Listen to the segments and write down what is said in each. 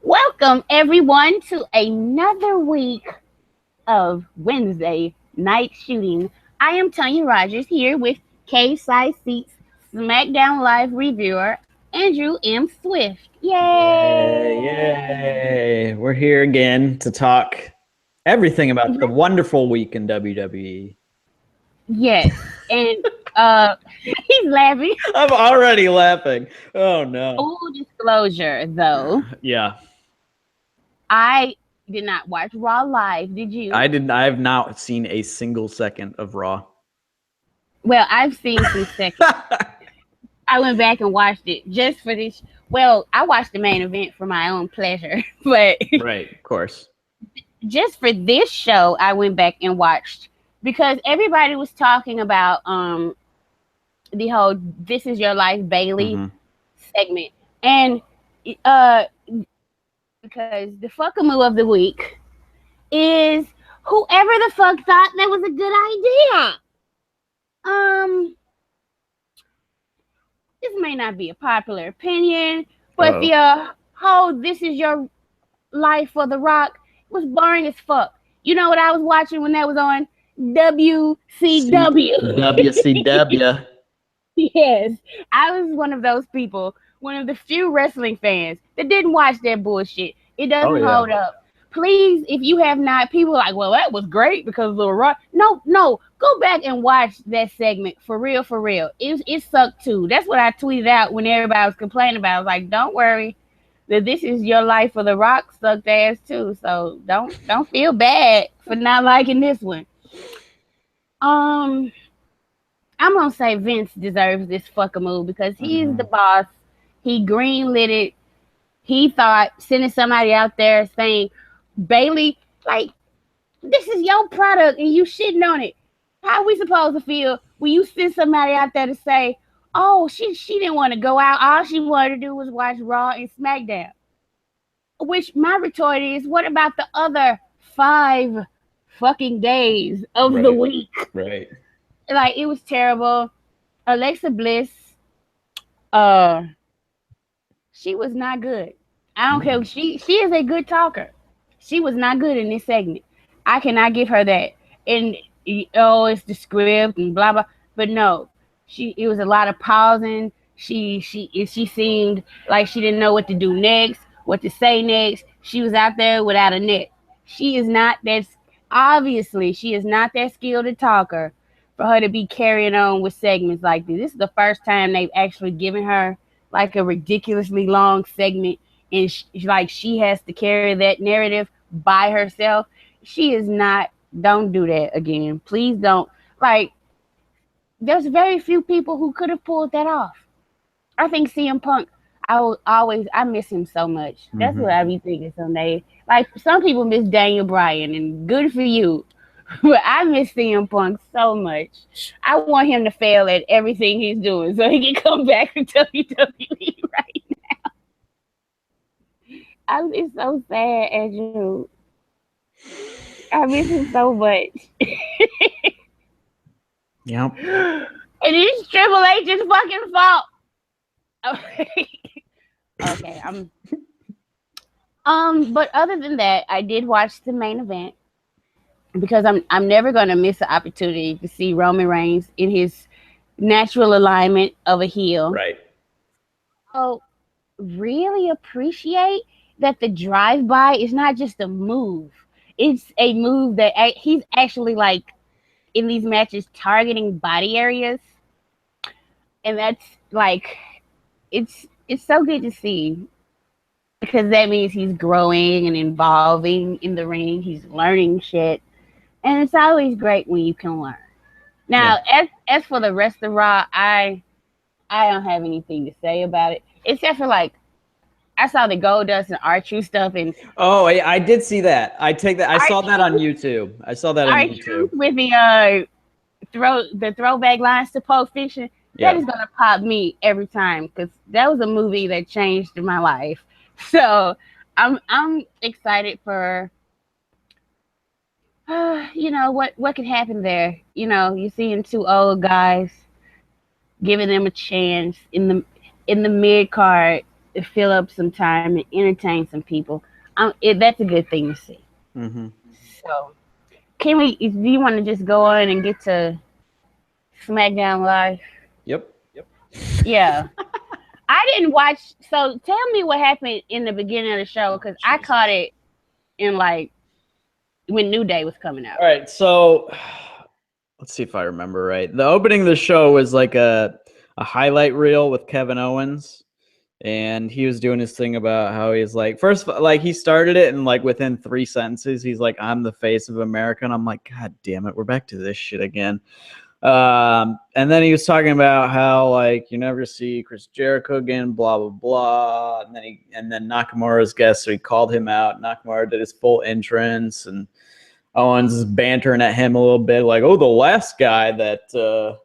Welcome everyone to another week of Wednesday night shooting. I am Tonya Rodgers here with Cagesiders SmackDown Live reviewer Andrew M. Swift. Yay, Yay! yay. We're here again to talk everything about the wonderful week in WWE. Yes, and he's laughing. I'm already laughing. Oh no. Full disclosure, though, Yeah. I did not watch Raw live. Did you? I have not seen a single second of Raw. Well, I've seen some seconds. I went back and watched it just for this. Well, I watched the main event for my own pleasure, but Right, of course. just for this show, I went back and watched because everybody was talking about the whole "This Is Your Life" Bailey segment, and because the fuckamoo of the week is whoever the fuck thought that was a good idea. This may not be a popular opinion, but the whole "This Is Your Life" for The Rock was boring as fuck. You know what I was watching when that was on? WCW. WCW. Yes, I was one of those people, one of the few wrestling fans that didn't watch that bullshit. It doesn't hold up. Please, if you have not, people are like, well, that was great because of the Rock. No, go back and watch that segment for real, for real. It sucked too. That's what I tweeted out when everybody was complaining about. I was like, don't worry, that This Is Your Life for The Rock sucked ass too. So don't feel bad for not liking this one. I'm gonna say Vince deserves this fuckamoo because he's the boss. He greenlit it. He thought sending somebody out there saying, Bailey, like, this is your product and you shitting on it. How are we supposed to feel when you send somebody out there to say, oh, she didn't want to go out. All she wanted to do was watch Raw and SmackDown. Which my retort is, what about the other 5 fucking days of the week? Right. Like, it was terrible. Alexa Bliss, she was not good. I don't care. She is a good talker. She was not good in this segment. I cannot give her that. And it's the script and blah blah. But no, it was a lot of pausing. She seemed like she didn't know what to do next, what to say next. She was out there without a net. She is not that. Obviously, she is not that skilled a talker for her to be carrying on with segments like this. This is the first time they've actually given her like a ridiculously long segment, and she has to carry that narrative by herself. She is not. Don't do that again. Please don't. Like, there's very few people who could have pulled that off. I think CM Punk, I miss him so much. That's what I be thinking some days. Like, some people miss Daniel Bryan, and good for you. But I miss CM Punk so much. I want him to fail at everything he's doing so he can come back to WWE right now. It's so sad, Andrew. I miss him so much. Yep. And it's Triple H's fucking fault. Okay, but other than that, I did watch the main event because I'm never gonna miss an opportunity to see Roman Reigns in his natural alignment of a heel. Right. So really appreciate that the drive-by is not just a move. It's a move that he's actually, like, in these matches targeting body areas. And that's like, it's so good to see because that means he's growing and evolving in the ring. He's learning shit. And it's always great when you can learn. Now, as for the rest of Raw, I don't have anything to say about it. Except for, like, I saw the Goldust and R-Truth stuff. And I did see that. I saw that on YouTube. R-Truth with the throwback lines to Pulp Fiction. That is gonna pop me every time because that was a movie that changed my life. So I'm excited for what could happen there. You're seeing 2 old guys giving them a chance in the mid card fill up some time and entertain some people. That's a good thing to see. Mm-hmm. So, can we? Do you want to just go on and get to SmackDown Live? Yep. Yeah. I didn't watch. So, tell me what happened in the beginning of the show because I caught it in like when New Day was coming out. All right, so let's see if I remember right. The opening of the show was like a highlight reel with Kevin Owens, and he was doing his thing about how he's like, first, like he started it, and like within 3 sentences, he's like, "I'm the face of America," and I'm like, "God damn it, we're back to this shit again." And then he was talking about how like you never see Chris Jericho again, blah blah blah, and then Nakamura's guest, so he called him out. Nakamura did his full entrance, and Owens is bantering at him a little bit, like, "Oh, the last guy that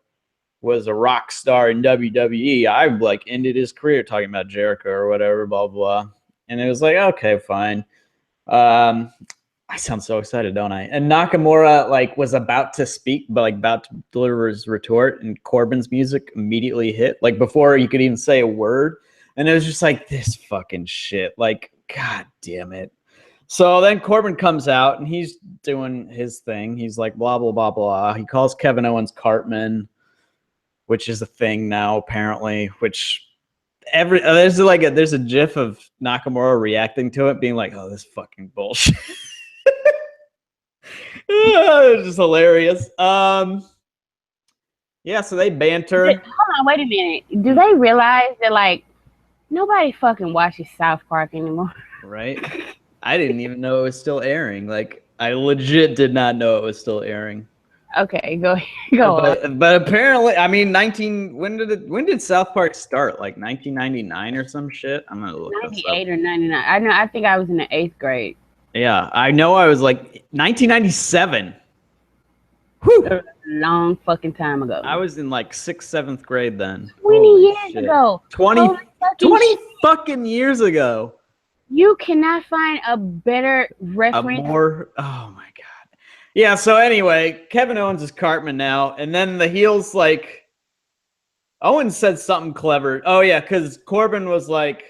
was a rock star in WWE, I like ended his career," talking about Jericho or whatever, blah blah. And it was like, okay, fine. I sound so excited, don't I? And Nakamura like was about to speak, but like about to deliver his retort, and Corbin's music immediately hit, like before he could even say a word. And it was just like, this fucking shit. Like, God damn it. So then Corbin comes out and he's doing his thing. He's like, blah, blah, blah, blah. He calls Kevin Owens Cartman, which is a thing now, apparently, which there's a gif of Nakamura reacting to it, being like, "Oh, this fucking bullshit." It's just hilarious. Yeah, so they banter. Hold on, wait a minute. Do they realize that like nobody fucking watches South Park anymore? Right? I didn't even know it was still airing. Like, I legit did not know it was still airing. Okay, go on. But apparently, I mean, when did South Park start? Like 1999 or some shit? I'm gonna look this up. 98 or 99. I think I was in the 8th grade. Yeah, I know I was like 1997. Whew. A long fucking time ago. I was in like 6th, 7th grade then. 20 years ago. 20 fucking years ago. You cannot find a better reference. Oh my God. Yeah, so anyway, Kevin Owens is Cartman now, and then the heels like Owens said something clever. Oh yeah, because Corbin was like,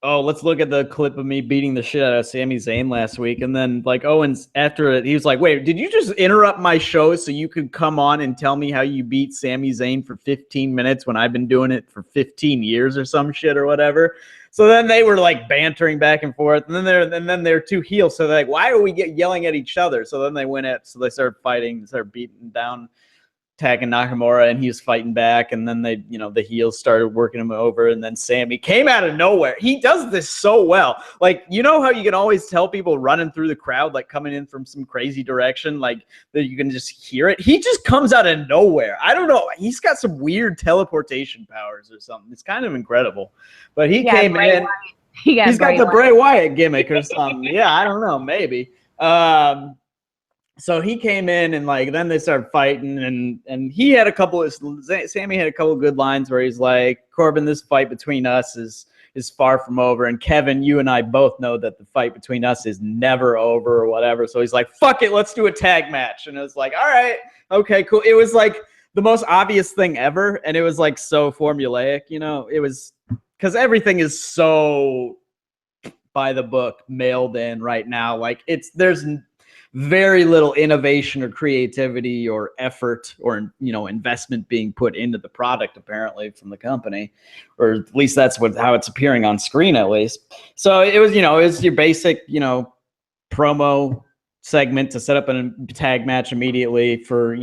"Oh, let's look at the clip of me beating the shit out of Sami Zayn last week." And then like Owens after it, he was like, "Wait, did you just interrupt my show so you could come on and tell me how you beat Sami Zayn for 15 minutes when I've been doing it for 15 years or some shit or whatever?" So then they were like bantering back and forth, and then they're two heels. So they're like, "Why are we yelling at each other?" So then they started fighting, started beating down, attacking Nakamura, and he was fighting back. And then the heels started working him over, and then Sammy came out of nowhere. He does this so well. Like, you know how you can always tell people running through the crowd, like coming in from some crazy direction, like that you can just hear it. He just comes out of nowhere. I don't know. He's got some weird teleportation powers or something. It's kind of incredible. But he came in. He's got the Bray Wyatt gimmick or something. Yeah, I don't know. Maybe. So he came in and like then they started fighting and he had Sammy had a couple of good lines where he's like, "Corbin, this fight between us is far from over, and Kevin, you and I both know that the fight between us is never over," or whatever. So he's like, "Fuck it, let's do a tag match." And it was like, all right, okay, cool. It was like the most obvious thing ever, and it was like so formulaic, you know. It was because everything is so by the book, mailed in right now. Like there's very little innovation or creativity or effort or investment being put into the product apparently from the company, or at least that's how it's appearing on screen at least. So it was your basic promo segment to set up a tag match immediately for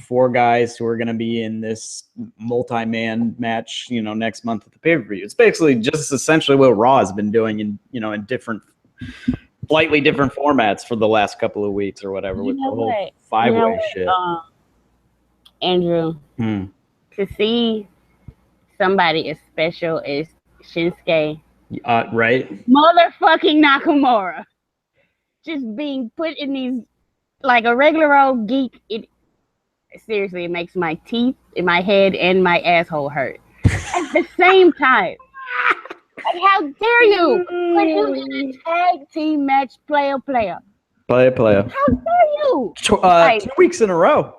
4 guys who are going to be in this multi-man match next month at the pay-per-view. It's basically just essentially what Raw has been doing in different slightly different formats for the last couple of weeks or whatever with the whole 5-way shit. Andrew, to see somebody as special as Shinsuke, right? Motherfucking Nakamura, just being put in these like a regular old geek, it makes my teeth in my head and my asshole hurt at the same time. Like, how dare you put him in a tag team match, player? Player. How dare you? 2 weeks in a row.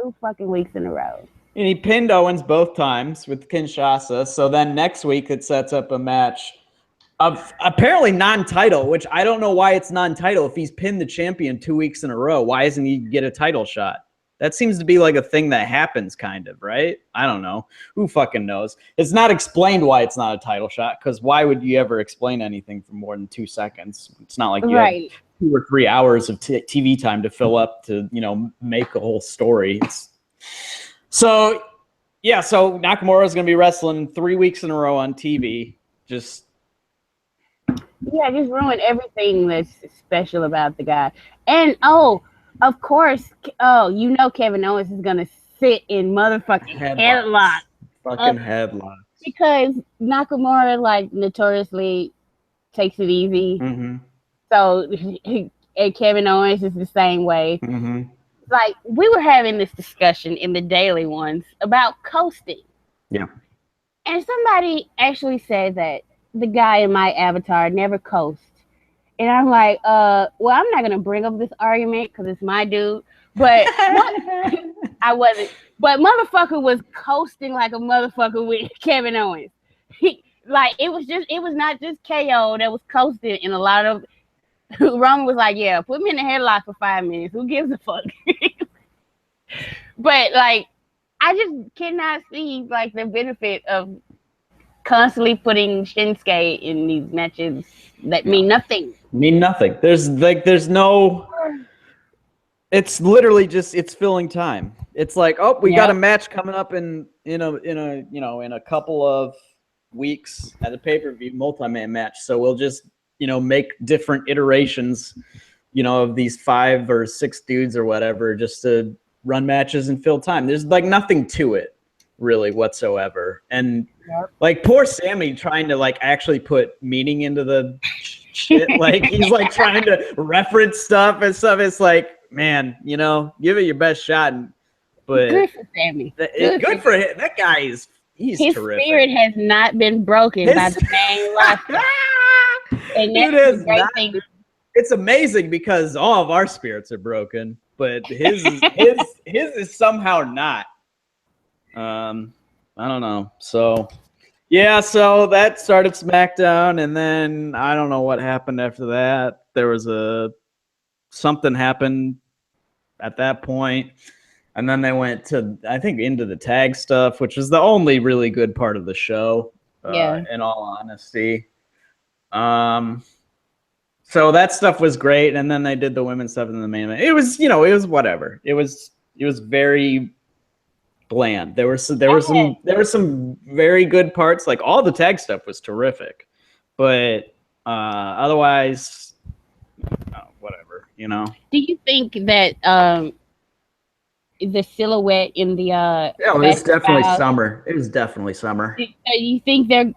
2 fucking weeks in a row. And he pinned Owens both times with Kinshasa. So then next week it sets up a match of apparently non-title, which I don't know why it's non-title. If he's pinned the champion 2 weeks in a row, why doesn't he get a title shot? That seems to be like a thing that happens, kind of, right? I don't know. Who fucking knows? It's not explained why it's not a title shot, because why would you ever explain anything for more than 2 seconds? It's not like you have 2 or 3 hours of TV time to fill up to, make a whole story. So Nakamura is going to be wrestling 3 weeks in a row on TV. Just ruin everything that's special about the guy. And of course, Kevin Owens is gonna sit in motherfucking headlock. Fucking headlock. Because Nakamura notoriously takes it easy. Mm-hmm. So and Kevin Owens is the same way. Mm-hmm. We were having this discussion in the daily ones about coasting. Yeah. And somebody actually said that the guy in my avatar never coasts. And I'm like, I'm not going to bring up this argument because it's my dude. But I wasn't. But motherfucker was coasting like a motherfucker with Kevin Owens. It was not just KO that was coasting in a lot of. Roman was like, yeah, put me in the headlock for 5 minutes. Who gives a fuck? But I just cannot see the benefit of constantly putting Shinsuke in these matches that mean nothing. There's no. It's literally just it's filling time. It's we got a match coming up in a couple of weeks at a pay-per-view multi-man match. So we'll just make different iterations, of these 5 or 6 dudes or whatever, just to run matches and fill time. There's nothing to it really whatsoever. And poor Sammy trying to actually put meaning into the shit. He's trying to reference stuff and stuff. It's man, give it your best shot. But good for Sammy. Good for him. That guy he's his terrific. Spirit has not been broken by the main roster. And that's the great thing. It's amazing because all of our spirits are broken, but his is somehow not. I don't know. So that started SmackDown, and then I don't know what happened after that. There was something happened at that point, and then they went to, I think, into the tag stuff, which is the only really good part of the show. In all honesty. So that stuff was great, and then they did the women's stuff in the main event. It was, it was whatever. It was very bland. There were some very good parts. All the tag stuff was terrific, but otherwise, whatever. Do you think that the silhouette in the it was definitely summer. It was definitely summer. Do you think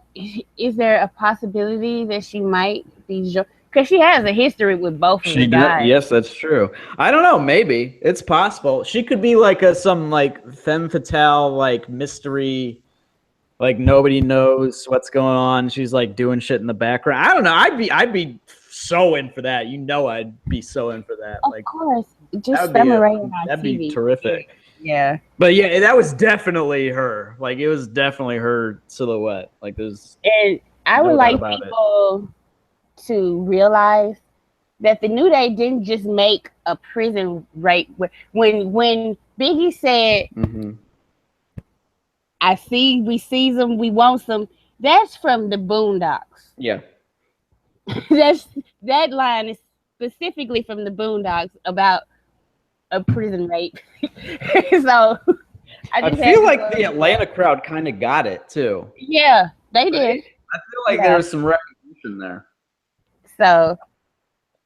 is there a possibility that she might be? Because she has a history with both of the guys. Yes, that's true. I don't know. Maybe it's possible. She could be some femme fatale mystery. Nobody knows what's going on. She's doing shit in the background. I don't know. I'd be so in for that. I'd be so in for that. Of course, just summarize on that'd TV. Be terrific. Yeah. But yeah, that was definitely her. It was definitely her silhouette. There's. And I would like people to realize that the New Day didn't just make a prison rape. When Biggie said, we see them, we want some, that's from the Boondocks. Yeah. That line is specifically from the Boondocks about a prison rape. So I feel like the Atlanta crowd kind of got it too. Yeah, they did. I feel there was some recognition there. So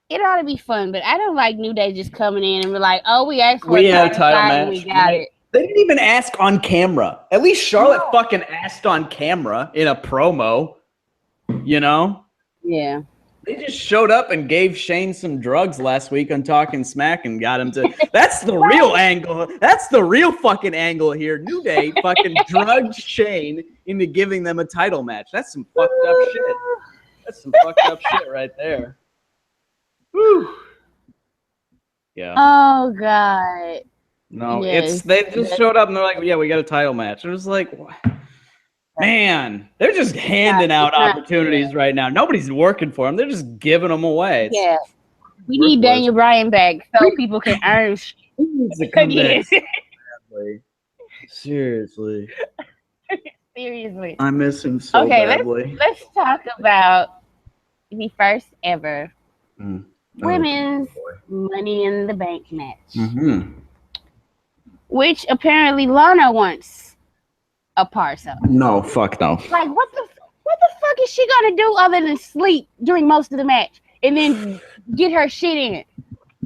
it ought to be fun, but I don't like New Day just coming in and be like, "Oh, we asked for a title match. We got it." They didn't even ask on camera. At least Charlotte fucking asked on camera in a promo. Yeah. They just showed up and gave Shane some drugs last week on Talking Smack and got him to. That's the real angle. That's the real fucking angle here. New Day fucking drugged Shane into giving them a title match. That's some fucked up shit. That's some fucked up shit right there. Woo. Yeah. Oh God. No, Yes. they just showed up and they're like, yeah, we got a title match. It was like, man, they're just handing out opportunities right now. Nobody's working for them. They're just giving them away. Yeah. We need Daniel Bryan back so people can earn He needs to come back. Seriously. Seriously. I miss him so badly. Let's talk about the first ever women's Money in the Bank match. Mm-hmm. Which apparently Lana wants a part of. No, fuck no. Like, what the fuck is she gonna do other than sleep during most of the match and then get her shit in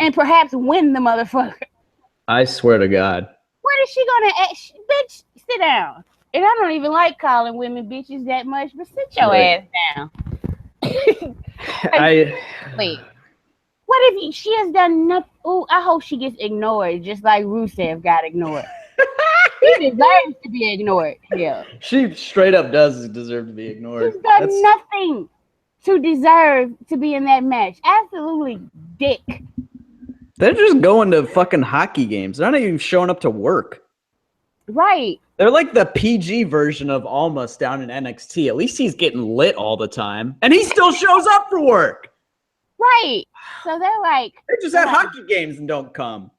and perhaps win the motherfucker? I swear to God. What is she gonna ask? Bitch, sit down. And I don't even like calling women bitches that much, but sit your ass down. Wait. What if she has done nothing? Oh, I hope she gets ignored, just like Rusev got ignored. She deserves to be ignored. Yeah. She straight up does deserve to be ignored. She's done nothing to deserve to be in that match. Absolutely dick. They're just going to fucking hockey games. They're not even showing up to work. Right. They're like the PG version of Almas down in NXT. At least he's getting lit all the time. And he still shows up for work. Right. So they're like... They just at hockey games and don't come.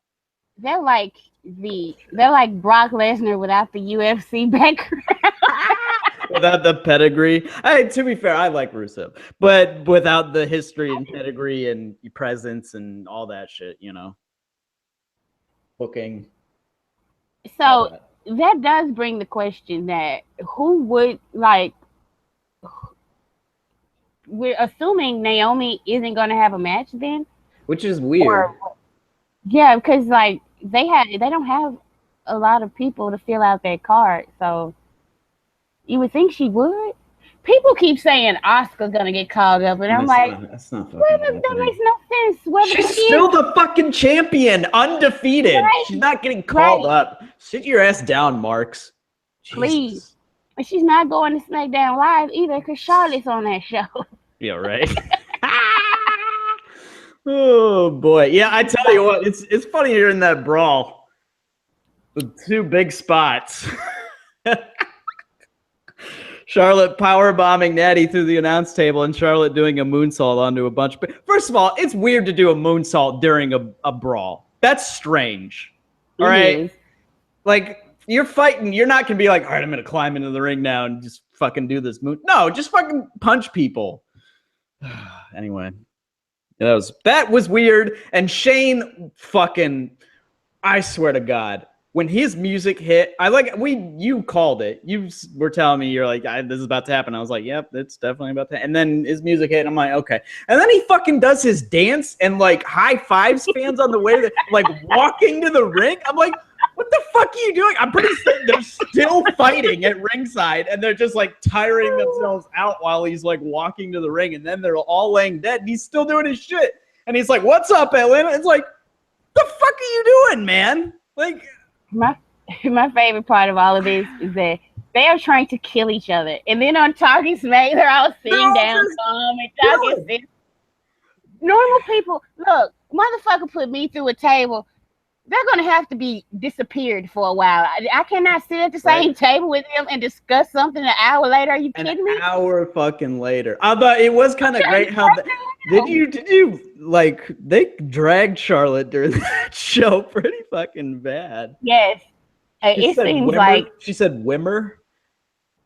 They're like Brock Lesnar without the UFC background. Without the pedigree. To be fair, I like Rusev. But without the history and pedigree and presence and all that shit, you know. Booking. So that does bring the question that who would, like... We're assuming Naomi isn't going to have a match then, which is weird. Yeah, because like they don't have a lot of people to fill out that card, so you would think she would. People keep saying Asuka's gonna get called up, and I'm like, that's not that makes no sense. She's still the fucking champion, undefeated. Right. She's not getting called up. Sit your ass down, Marks. Please. Jesus. And she's not going to SmackDown Live either, because Charlotte's on that show. Yeah, right. Oh boy, yeah. I tell you what, it's funny you're in that brawl. The two big spots. Charlotte powerbombing Natty through the announce table, and Charlotte doing a moonsault onto a bunch. First of all, it's weird to do a moonsault during a brawl. That's strange. All right, like you're fighting. You're not gonna be like, all right, I'm gonna climb into the ring now and just fucking do this moon. No, just fucking punch people. Anyway, that was weird. And Shane fucking, I swear to God, when his music hit, you called it. You were telling me, you're like, this is about to happen. I was like, yep, it's definitely about to. And then his music hit, and I'm like, okay. And then he fucking does his dance and like high fives fans on the way to like walking to the ring. I'm like, what the fuck are you doing? I'm pretty certain they're still fighting at ringside, and they're just like tiring themselves out while he's like walking to the ring, and then they're all laying dead, and he's still doing his shit. And he's like, "What's up, Atlanta?" It's like, the fuck are you doing, man? Like, my favorite part of all of this is that they are trying to kill each other, and then on Talking Smack, they're all sitting down, calm and talking shit. Normal people, look, motherfucker put me through a table. They're going to have to be disappeared for a while. I cannot sit at the same table with them and discuss something an hour later. Are you kidding me? An hour fucking later. But it was kind of great how did you like they dragged Charlotte during that show pretty fucking bad. Yes. It seems like she said Wimmer.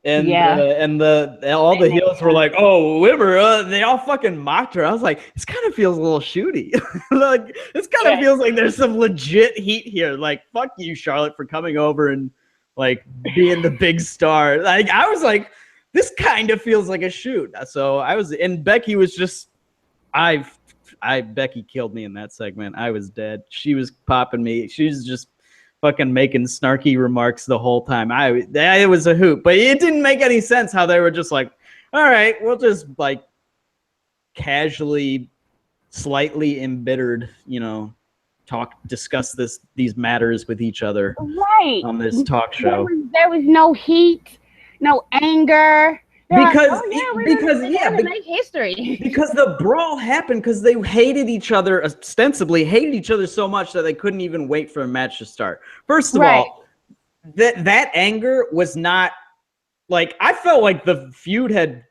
And all the heels were like, "Oh, Wimmer!" They all fucking mocked her. I was like, "This kind of feels a little shooty. Like, this kind of feels like there's some legit heat here. Like, fuck you, Charlotte, for coming over and like being the big star." Like, I was like, "This kind of feels like a shoot." So and Becky was just, Becky killed me in that segment. I was dead. She was popping me. She was just fucking making snarky remarks the whole time. It was a hoot, but it didn't make any sense how they were just like, all right, we'll just like casually, slightly embittered, discuss these matters with each other right on this talk show. There was no heat, no anger, Because to make history. Because the brawl happened because they hated each other, ostensibly hated each other so much that they couldn't even wait for a match to start. First of all, that anger was not like, I felt like the feud had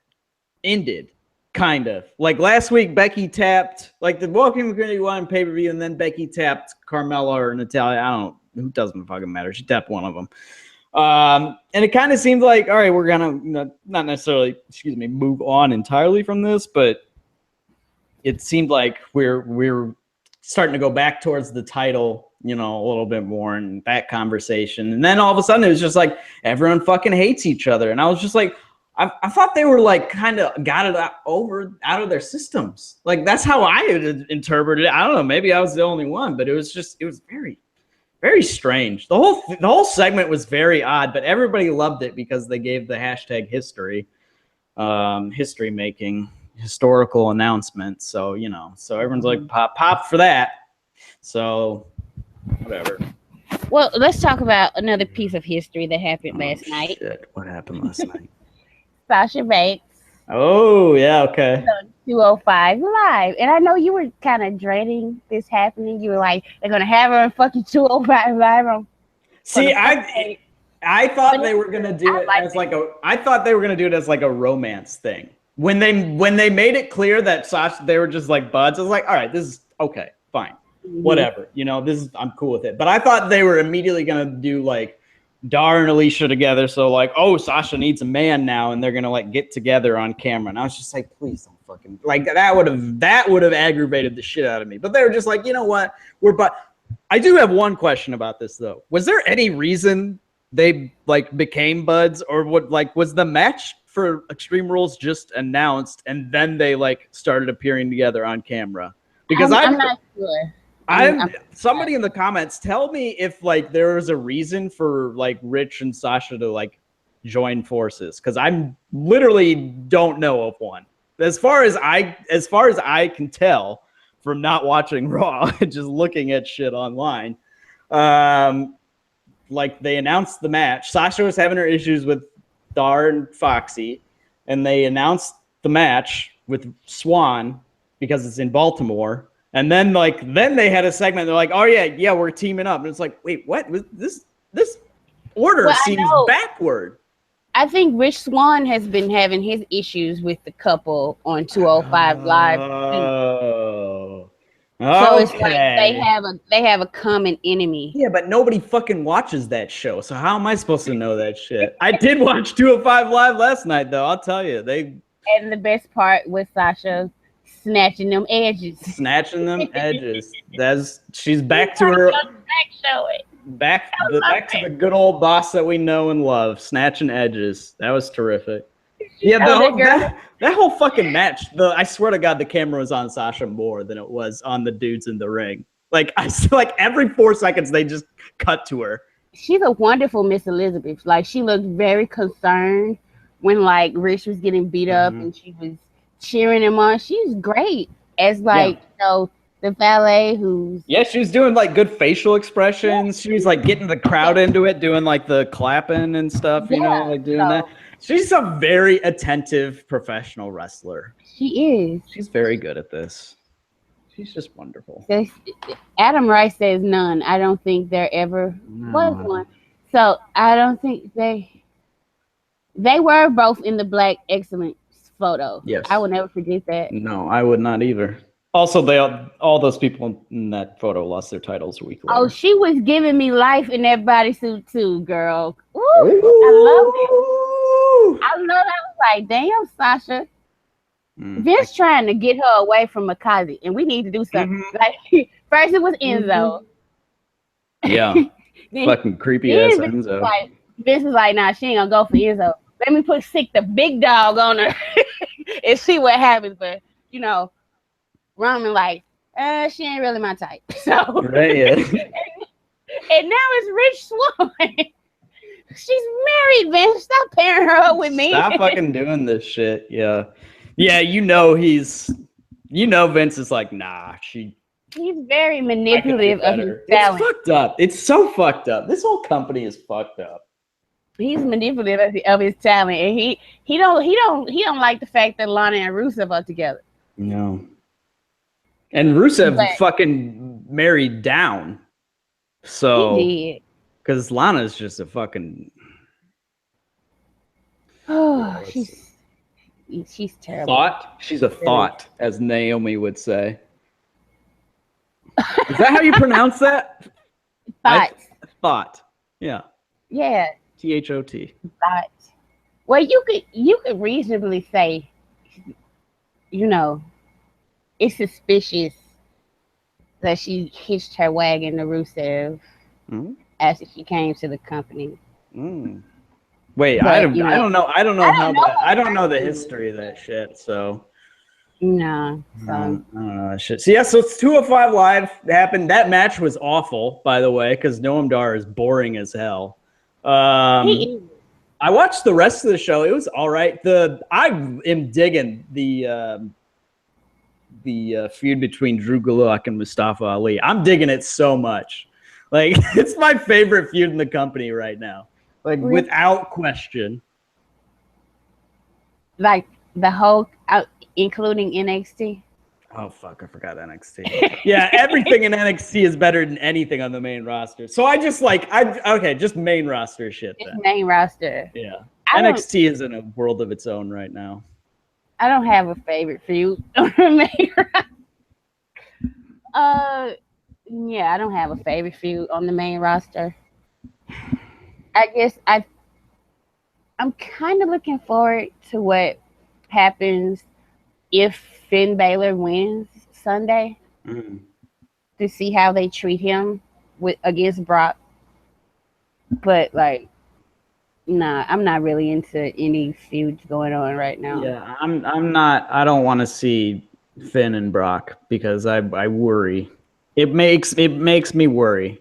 ended, kind of. Like last week, Becky tapped, like the Walking Community won pay-per-view, and then Becky tapped Carmella or Natalia. I don't know. Who doesn't fucking matter? She tapped one of them. And it kind of seemed like, all right, we're gonna not necessarily, move on entirely from this, but it seemed like we're starting to go back towards the title, a little bit more in that conversation. And then all of a sudden it was just like everyone fucking hates each other, and I was just like, I thought they were like kind of got it out of their systems. Like that's how I interpreted it. I don't know, maybe I was the only one, but it was very, very strange. The whole segment was very odd, but everybody loved it because they gave the hashtag history making, historical announcement. So, so everyone's like pop for that. So whatever. Well, let's talk about another piece of history that happened last night. Shit. What happened last night? Sasha Banks. Oh, yeah, okay. 205 Live. And I know you were kind of dreading this happening. You were like, they're going to have her in fucking 205 Live. See, I thought they were going to do it as I thought they were going to do it as like a romance thing. When they made it clear that Sasha, they were just like buds, I was like, all right, this is okay, fine. Whatever. I'm cool with it. But I thought they were immediately going to do like Dar and Alicia together, so like, oh, Sasha needs a man now, and they're gonna like get together on camera. And I was just like, please don't fucking like that would have aggravated the shit out of me. But they were just like, you know what, I do have one question about this though. Was there any reason they like became buds, or was the match for Extreme Rules just announced and then they like started appearing together on camera? Because I'm not sure. Somebody in the comments, tell me if like there was a reason for like Rich and Sasha to like join forces, because I literally don't know of one. As far as I can tell from not watching Raw and just looking at shit online, like they announced the match. Sasha was having her issues with Dar and Foxy, and they announced the match with Swan because it's in Baltimore. And then they had a segment. They're like, oh yeah, we're teaming up. And it's like, wait, what? This order seems backward. I think Rich Swann has been having his issues with the couple on 205 Live. Oh, so it's like they have a common enemy. Yeah, but nobody fucking watches that show. So how am I supposed to know that shit? I did watch 205 Live last night, though. I'll tell you, And the best part was Sasha snatching them edges. She's back to her back to the good old boss that we know and love, snatching edges. That was terrific. Yeah, that whole fucking match. I swear to God, the camera was on Sasha more than it was on the dudes in the ring. Like every 4 seconds they just cut to her. She's a wonderful Miss Elizabeth. Like she looked very concerned when like Rich was getting beat up and she was cheering him on. She's great as the valet who's she was doing like good facial expressions. She was like getting the crowd into it, doing like the clapping and stuff, like doing that. She's a very attentive professional wrestler. She is. She's very good at this. She's just wonderful. Adam Rice says none. I don't think there ever was one. So I don't think they were both in the Black Excellence photo. Yes. I will never forget that. No, I would not either. Also, all those people in that photo lost their titles a week later. Oh, she was giving me life in that bodysuit too, girl. Ooh, I love it. I was like, damn, Sasha. Vince trying to get her away from Makazi, and we need to do something. Like first it was Enzo. Yeah. Fucking creepy ass Enzo. Vince was like, nah, she ain't gonna go for Enzo. Let me stick the big dog on her and see what happens. But Roman like, she ain't really my type. So right, yeah. and now it's Rich Swann. She's married, Vince. Stop pairing her up with me. Stop fucking doing this shit. Yeah. Yeah, Vince is like, nah, he's very manipulative of his talent. It's fucked up. It's so fucked up. This whole company is fucked up. He's manipulative of his talent, and he don't like the fact that Lana and Rusev are together. No. And Rusev But fucking married down. So he did. because Lana's just a fucking Oh, she's terrible. thought. She's a thought, as Naomi would say. Is that how you pronounce that? Thought. Yeah. Yeah. THOT. Thought. Well, you could reasonably say, it's suspicious that she hitched her wagon to Rusev after she came to the company. Wait, but, I don't know. I don't know the history of that shit. So no, I don't know that shit. So yeah, so it's 205 Live happened. That match was awful, by the way, because Noam Dar is boring as hell. I watched the rest of the show. It was all right. I am digging the feud between Drew Gulak and Mustafa Ali. I'm digging it so much. Like, it's my favorite feud in the company right now. Like, without question. Like, the whole, including NXT? Oh, fuck, I forgot NXT. Yeah, everything in NXT is better than anything on the main roster. So I just, just main roster shit then. It's main roster. Yeah. NXT is in a world of its own right now. I don't have a favorite feud on the main roster. Yeah, I don't have a favorite feud on the main roster. I guess I'm kind of looking forward to what happens if Finn Balor wins Sunday to see how they treat him against Brock. But nah, I'm not really into any feuds going on right now. Yeah, I'm not. I don't want to see Finn and Brock because I worry. It makes me worry.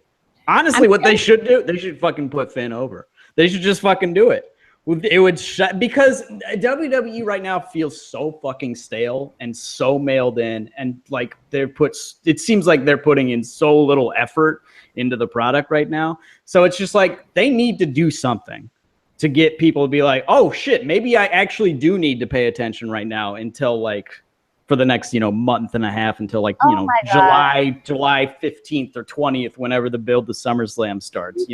Honestly, what they should do, they should fucking put Finn over. They should just fucking do it. It would because WWE right now feels so fucking stale and so mailed in, and it seems like they're putting in so little effort into the product right now. So it's just like they need to do something to get people to be like, oh shit, maybe I actually do need to pay attention right now until for the next, month and a half until July 15th or 20th, whenever the build to SummerSlam starts,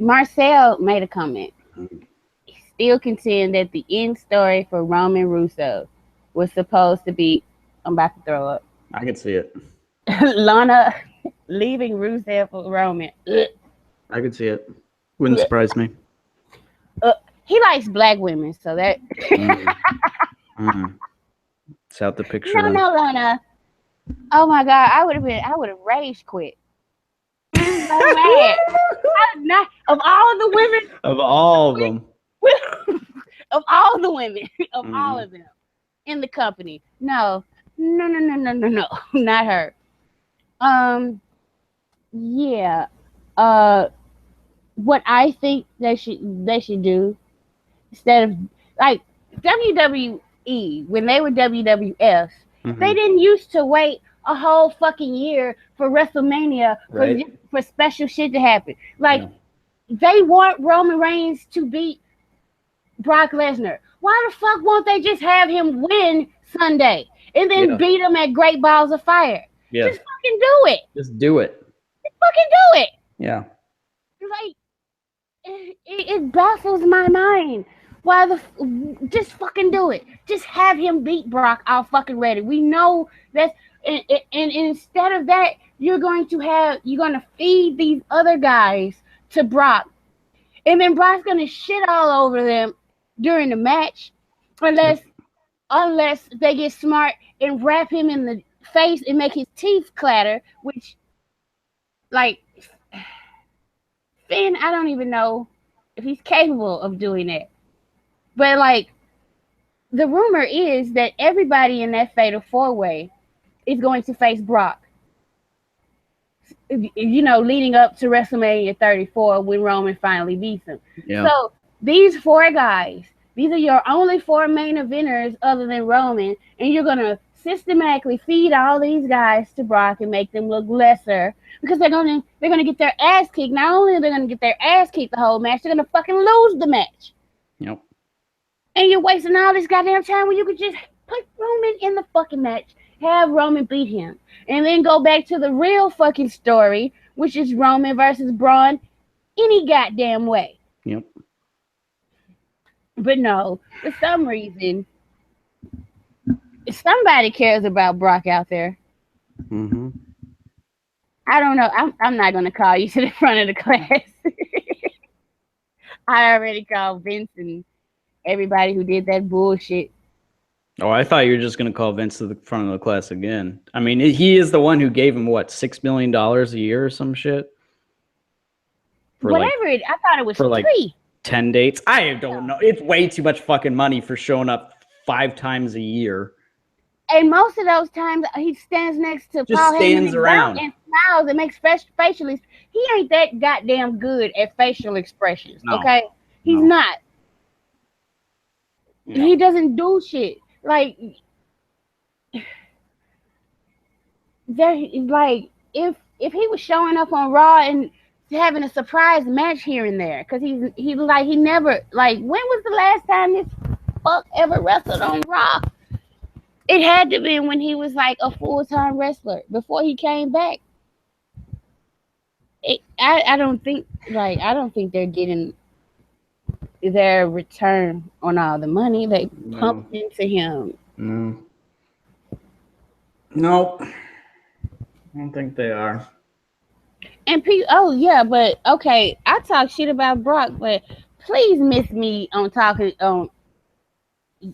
Marcel made a comment. He still contend that the end story for Roman Russo was supposed to be, I'm about to throw up. I can see it. Lana leaving Rusev for Roman. I could see it. Wouldn't surprise me. He likes black women, so that It's out the picture. No, Lana. Oh my God, I would have rage quit. So mad. Of all the women. Of all of them. Of all the women. Of all of them. In the company. No, not her. Yeah. What I think they should do, instead of WWE, when they were WWF, they didn't used to wait a whole fucking year for WrestleMania for special shit to happen. They want Roman Reigns to beat Brock Lesnar. Why the fuck won't they just have him win Sunday and then beat him at Great Balls of Fire? Yeah. Just fucking do it. Just do it. Just fucking do it. Yeah. It baffles my mind. Why just fucking do it. Just have him beat Brock all fucking ready. We know that, and instead of that, you're going to feed these other guys to Brock. And then Brock's going to shit all over them during the match unless they get smart and wrap him in the face and make his teeth clatter, which, Finn, I don't even know if he's capable of doing that. But, the rumor is that everybody in that Fatal 4-Way is going to face Brock. Leading up to WrestleMania 34 when Roman finally beats him. Yeah. So, these 4 guys, these are your only 4 main eventers other than Roman, and you're going to systematically feed all these guys to Brock and make them look lesser because they're gonna get their ass kicked. Not only are they gonna get their ass kicked the whole match, they're gonna fucking lose the match. Yep. And you're wasting all this goddamn time when you could just put Roman in the fucking match, have Roman beat him, and then go back to the real fucking story, which is Roman versus Braun any goddamn way. Yep. But no, for some reason, somebody cares about Brock out there. Mm-hmm. I don't know. I'm not going to call you to the front of the class. I already called Vince and everybody who did that bullshit. Oh, I thought you were just going to call Vince to the front of the class again. I mean, he is the one who gave him, what, $6 million a year or some shit? Whatever I thought it was for 3. Like 10 dates. I don't know. It's way too much fucking money for showing up 5 times a year. And most of those times, he stands next to just Paul stands Heyman around and smiles and makes facial. He ain't that goddamn good at facial expressions. No. Okay, he's not. No. He doesn't do shit like there. Like if he was showing up on Raw and having a surprise match here and there, because he never, like, when was the last time this fuck ever wrestled on Raw? It had to be when he was like a full-time wrestler before he came back. I don't think they're getting their return on all the money they pumped into him. Nope. I don't think they are. And but okay, I talk shit about Brock, but please miss me on talking on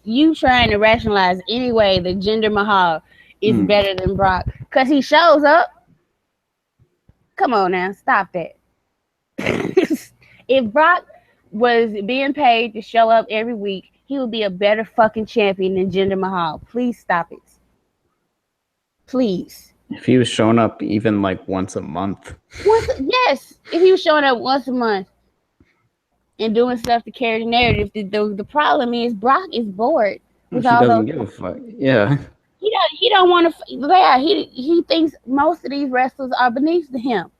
you trying to rationalize anyway that Jinder Mahal is better than Brock because he shows up. Come on now, stop that. If Brock was being paid to show up every week, he would be a better fucking champion than Jinder Mahal. Please stop it. Please. If he was showing up even like once a month. Yes, if he was showing up once a month and doing stuff to carry the narrative. The problem is Brock is bored with all doesn't give a fuck. Yeah. He don't want to. Yeah, he thinks most of these wrestlers are beneath him,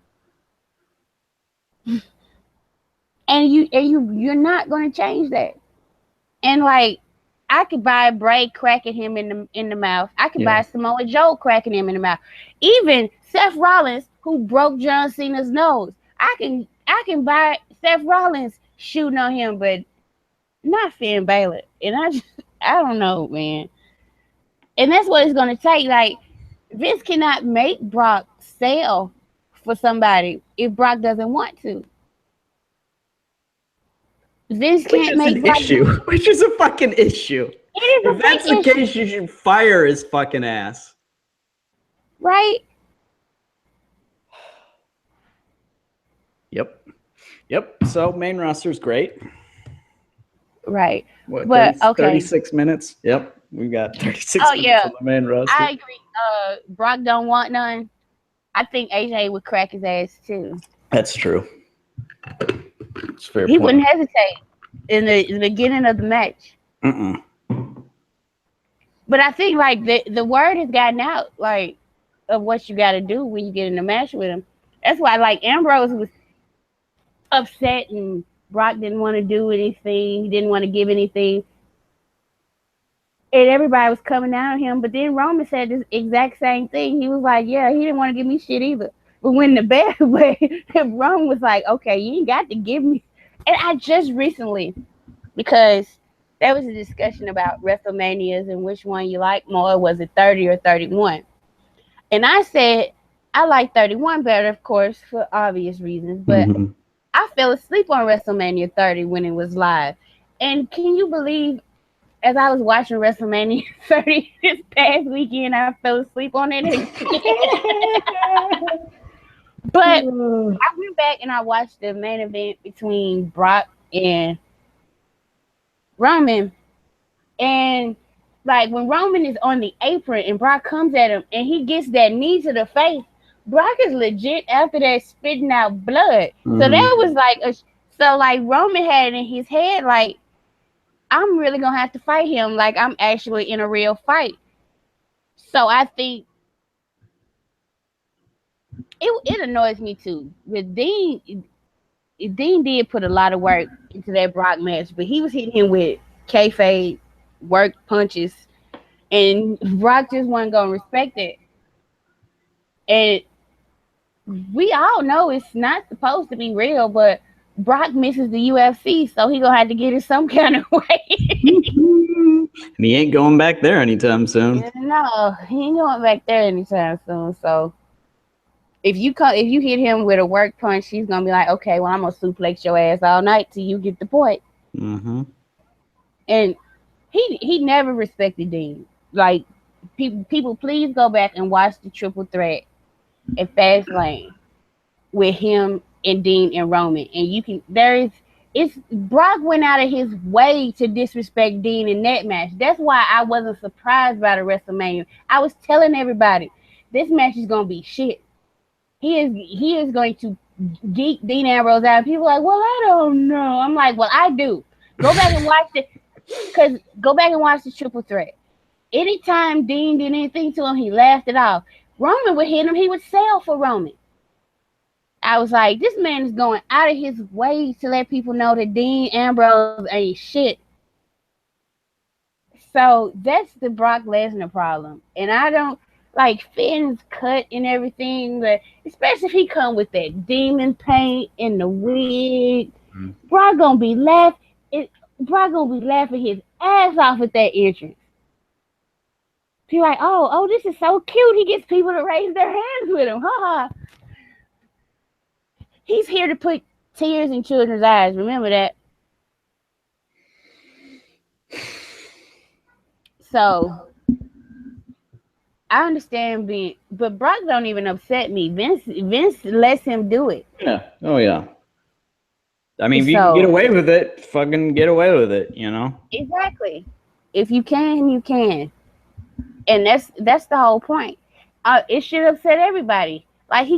and you're not going to change that. And like, I could buy Bray cracking him in the mouth. I could buy Samoa Joe cracking him in the mouth. Even Seth Rollins, who broke John Cena's nose, I can buy Seth Rollins shooting on him, but not Finn Balor. And I don't know, man. And that's what it's going to take. Like, Vince cannot make Brock sell for somebody if Brock doesn't want to. Vince can't make Brock issue, which is a fucking issue. If that's the case, you should fire his fucking ass. Right? Yep. So main roster's great. Right. What, but 36 minutes? Yep. We've got 36 minutes on the main roster. I agree. Brock don't want none. I think AJ would crack his ass too. That's true. It's fair. He wouldn't hesitate in the beginning of the match. But I think like the word has gotten out like of what you got to do when you get in a match with him. That's why like Ambrose was upset and Brock didn't want to do anything. He didn't want to give anything. And everybody was coming down on him. But then Roman said this exact same thing. He was like, yeah, he didn't want to give me shit either. But when the bad way, Roman was like, okay, you ain't got to give me. And I just recently, because there was a discussion about WrestleManias and which one you like more. Was it 30 or 31? And I said, I like 31 better, of course, for obvious reasons. But I fell asleep on WrestleMania 30 when it was live. And can you believe, as I was watching WrestleMania 30 this past weekend, I fell asleep on it. But I went back and I watched the main event between Brock and Roman. And like when Roman is on the apron and Brock comes at him and he gets that knee to the face, Brock is legit after that spitting out blood. So that was like like Roman had it in his head like, I'm really gonna have to fight him like I'm actually in a real fight. So I think it annoys me too. With Dean did put a lot of work into that Brock match, but he was hitting him with kayfabe work punches, and Brock just wasn't gonna respect it. And we all know it's not supposed to be real, but Brock misses the UFC, so he gonna have to get it some kind of way. And he ain't going back there anytime soon. No, he ain't going back there anytime soon. So if you hit him with a work punch, he's gonna be like, okay, well I'm gonna suplex your ass all night till you get the point. Mm-hmm. And he never respected Dean. Like people, please go back and watch the triple threat at Fastlane with him and Dean and Roman, and you can it's Brock went out of his way to disrespect Dean in that match. That's why I wasn't surprised by the WrestleMania. I was telling everybody this match is gonna be shit. He is going to geek Dean Ambrose out. People are like, well, I don't know. I'm like, well, I do. Go back and watch the triple threat. Anytime Dean did anything to him, he laughed it off. Roman would hit him, he would sell for Roman. I was like, this man is going out of his way to let people know that Dean Ambrose ain't shit. So that's the Brock Lesnar problem. And I don't like Finn's cut and everything, but especially if he come with that demon paint and the wig, Brock gonna be laughing his ass off at that entrance. Be like, oh, this is so cute. He gets people to raise their hands with him. Ha ha. He's here to put tears in children's eyes. Remember that. So I understand but Brock don't even upset me. Vince lets him do it. Yeah. Oh yeah. I mean, if you can get away with it, fucking get away with it, you know? Exactly. If you can, you can. And that's the whole point. It should upset everybody. Like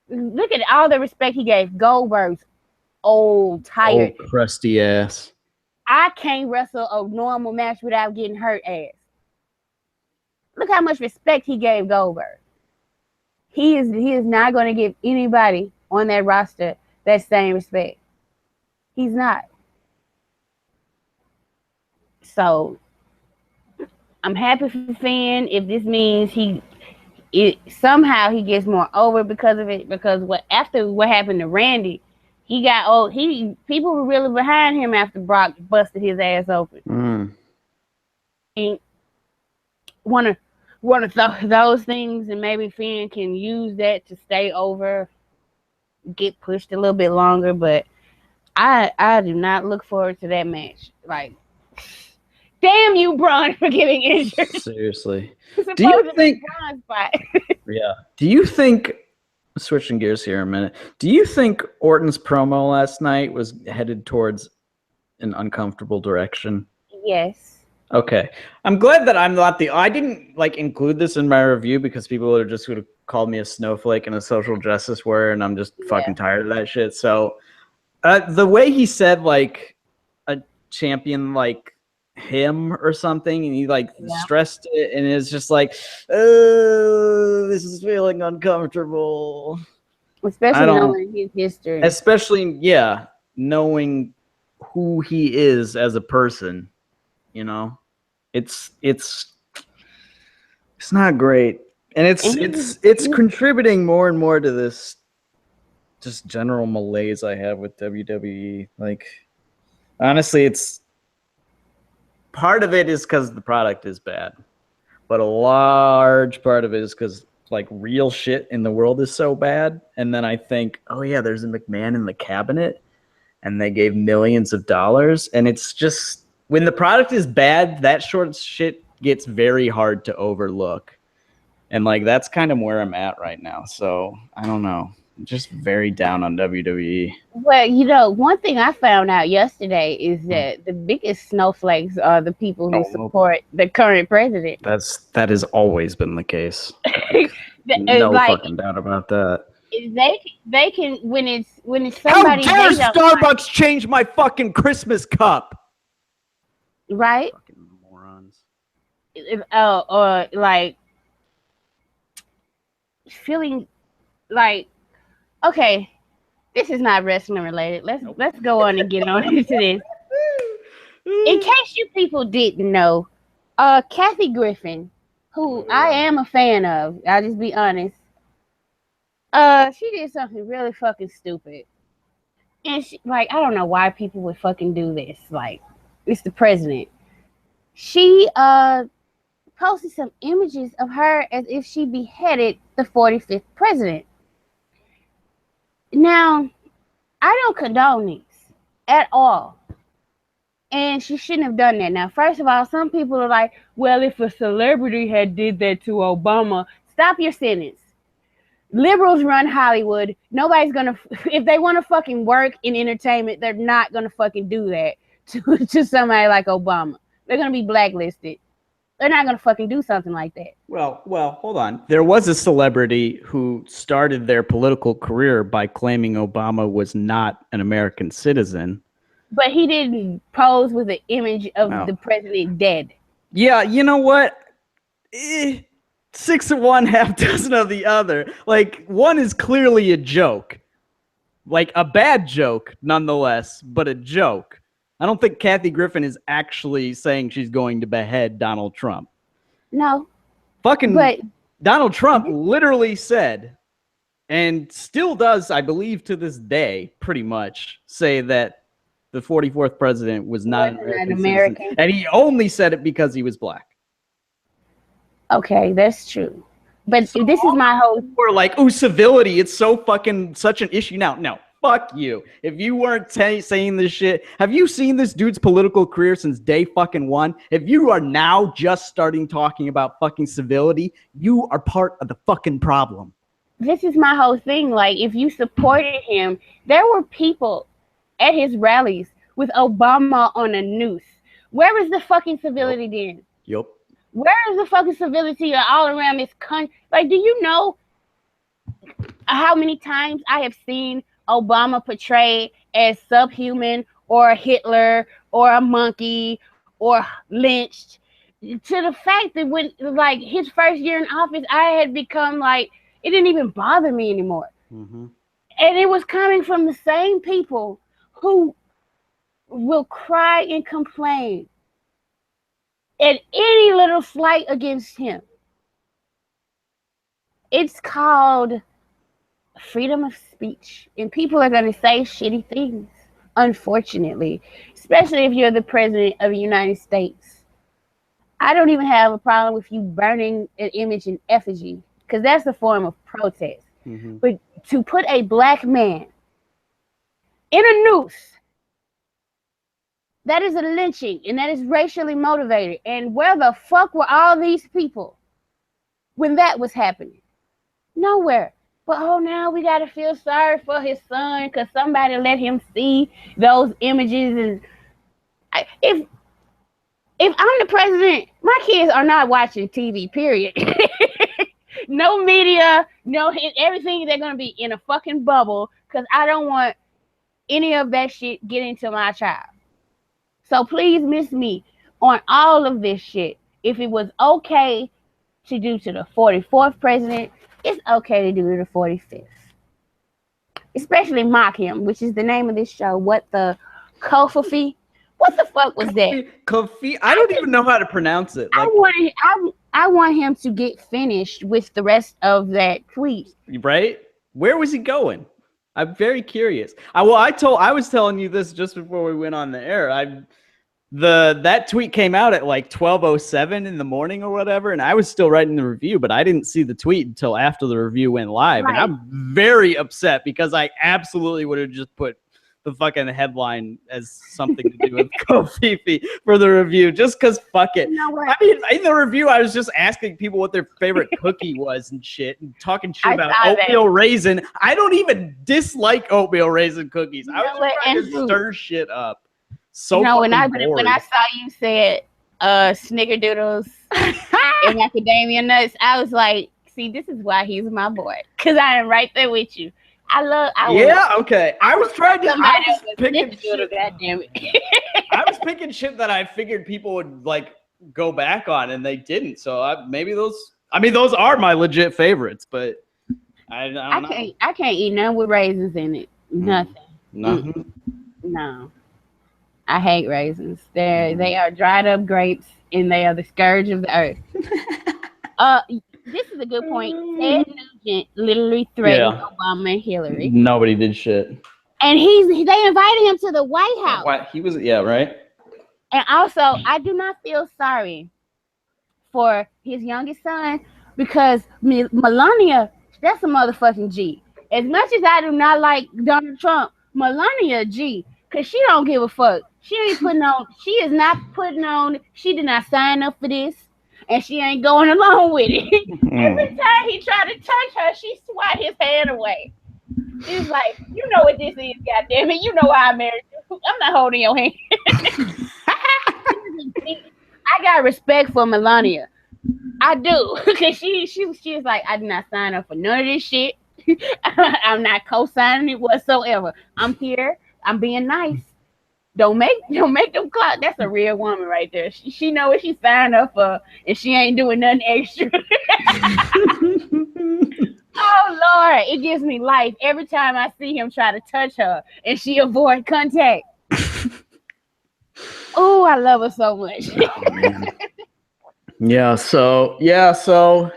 look at all the respect he gave Goldberg's old, tired, crusty ass. I can't wrestle a normal match without getting hurt ass. Look how much respect he gave Goldberg. He is not going to give anybody on that roster that same respect. He's not. So I'm happy for Finn if this means somehow he gets more over because of it. Because after what happened to Randy, he got old. People were really behind him after Brock busted his ass open. And one of those things, and maybe Finn can use that to stay over, get pushed a little bit longer. But I do not look forward to that match. Like, damn you, Braun, for getting injured. Seriously. Do you think? Yeah. Do you think? Switching gears here a minute. Do you think Orton's promo last night was headed towards an uncomfortable direction? Yes. Okay. I'm glad that I'm not I didn't include this in my review because people would have called me a snowflake and a social justice warrior, and I'm just fucking tired of that shit. So the way he said a champion him or something, and he stressed it, and it's just this is feeling uncomfortable, especially knowing his history, knowing who he is as a person. You know, it's not great, and it's contributing more and more to this just general malaise I have with WWE. Honestly, it's part of it is because the product is bad, but a large part of it is because real shit in the world is so bad. And then I think, oh yeah, there's a McMahon in the cabinet, and they gave millions of dollars, and it's just when the product is bad, that sort of shit gets very hard to overlook, and that's kind of where I'm at right now. So I don't know. I'm just very down on WWE. Well, one thing I found out yesterday is that the biggest snowflakes are the people who support the current president. That has always been the case. No fucking doubt about that. They can when it's somebody. How dare Starbucks change my fucking Christmas cup? Right? Fucking morons. or like feeling like, okay, this is not wrestling related. Let's go on and get on into this. In case you people didn't know, Kathy Griffin, who I am a fan of, I'll just be honest. She did something really fucking stupid, and she, like, I don't know why people would fucking do this. Like, it's the president. She posted some images of her as if she beheaded the 45th president. Now, I don't condone these at all. And she shouldn't have done that. Now, first of all, some people are like, well, if a celebrity had did that to Obama, stop your sentence. Liberals run Hollywood. Nobody's gonna, if they want to fucking work in entertainment, they're not gonna fucking do that to somebody like Obama. They're gonna be blacklisted. They're not gonna fucking do something like that. Well, hold on. There was a celebrity who started their political career by claiming Obama was not an American citizen. But he didn't pose with an image of the president dead. Yeah, you know what? 6 of one, half dozen of the other. Like, one is clearly a joke. Like, a bad joke, nonetheless, but a joke. I don't think Kathy Griffin is actually saying she's going to behead Donald Trump. No. But Donald Trump literally said, and still does, I believe to this day, pretty much, say that the 44th president was not an American. And he only said it because he was black. Okay, that's true. But so this is my whole... We're like, oh, civility, it's so fucking such an issue now. No, fuck you. If you weren't saying this shit, have you seen this dude's political career since day fucking one? If you are now just starting talking about fucking civility, you are part of the fucking problem. This is my whole thing. Like, if you supported him, there were people at his rallies with Obama on a noose. Where is the fucking civility then? Yep. Where is the fucking civility all around this country? Like, do you know how many times I have seen Obama portrayed as subhuman or Hitler or a monkey or lynched? To the fact that when, like, his first year in office, I had become like, it didn't even bother me anymore. Mm-hmm. And it was coming from the same people who will cry and complain at any little slight against him. It's called freedom of speech, and people are going to say shitty things, unfortunately, especially if you're the president of the United States. I don't even have a problem with you burning an image in effigy, because that's a form of protest. Mm-hmm. But to put a black man in a noose, that is a lynching, and that is racially motivated. And where the fuck were all these people when that was happening? Nowhere. But oh, now we got to feel sorry for his son because somebody let him see those images. And if I'm the president, my kids are not watching TV, period. No media, no everything. They're going to be in a fucking bubble because I don't want any of that shit getting to my child. So please miss me on all of this shit. If it was okay to do to the 44th president, it's okay to do to the 45th. Especially mock him, which is the name of this show. What the Covfefe? What the fuck was that? Covfefe? I don't even know how to pronounce it. Like, I want him to get finished with the rest of that tweet. Right? Where was he going? I'm very curious. I was telling you this just before we went on the air. That tweet came out at like 12:07 in the morning or whatever, and I was still writing the review, but I didn't see the tweet until after the review went live. Right. And I'm very upset because I absolutely would have just put the fucking headline as something to do with Covfefe for the review, just because fuck it. I mean, in the review, I was just asking people what their favorite cookie was and shit, and talking shit about oatmeal raisin. I don't even dislike oatmeal raisin cookies. I was just trying to stir shit up. So when I saw you said snickerdoodles and macadamia nuts, I was like, see, this is why he's my boy, because I am right there with you. Okay. I was trying to. I was picking shit. God damn it. I was picking shit that I figured people would like go back on, and they didn't. So maybe those. I mean, those are my legit favorites, but I don't know. I can't eat none with raisins in it. Nothing. Nothing. No. I hate raisins. They are dried up grapes, and they are the scourge of the earth. This is a good point. Ted Nugent literally threatened Obama and Hillary. Nobody did shit. And they invited him to the White House. What? He was, right? And also, I do not feel sorry for his youngest son because Melania, that's a motherfucking G. As much as I do not like Donald Trump, Melania G, because she don't give a fuck. She is not putting on, she did not sign up for this. And she ain't going along with it. Every time he tried to touch her, she swat his hand away. She's like, you know what this is, goddammit. You know why I married you. I'm not holding your hand. I got respect for Melania. I do. Because she's like, I did not sign up for none of this shit. I'm not co-signing it whatsoever. I'm here. I'm being nice. Don't make them clock. That's a real woman right there. She know what she signed up for, and she ain't doing nothing extra. Oh Lord, it gives me life every time I see him try to touch her, and she avoid contact. Oh, I love her so much. So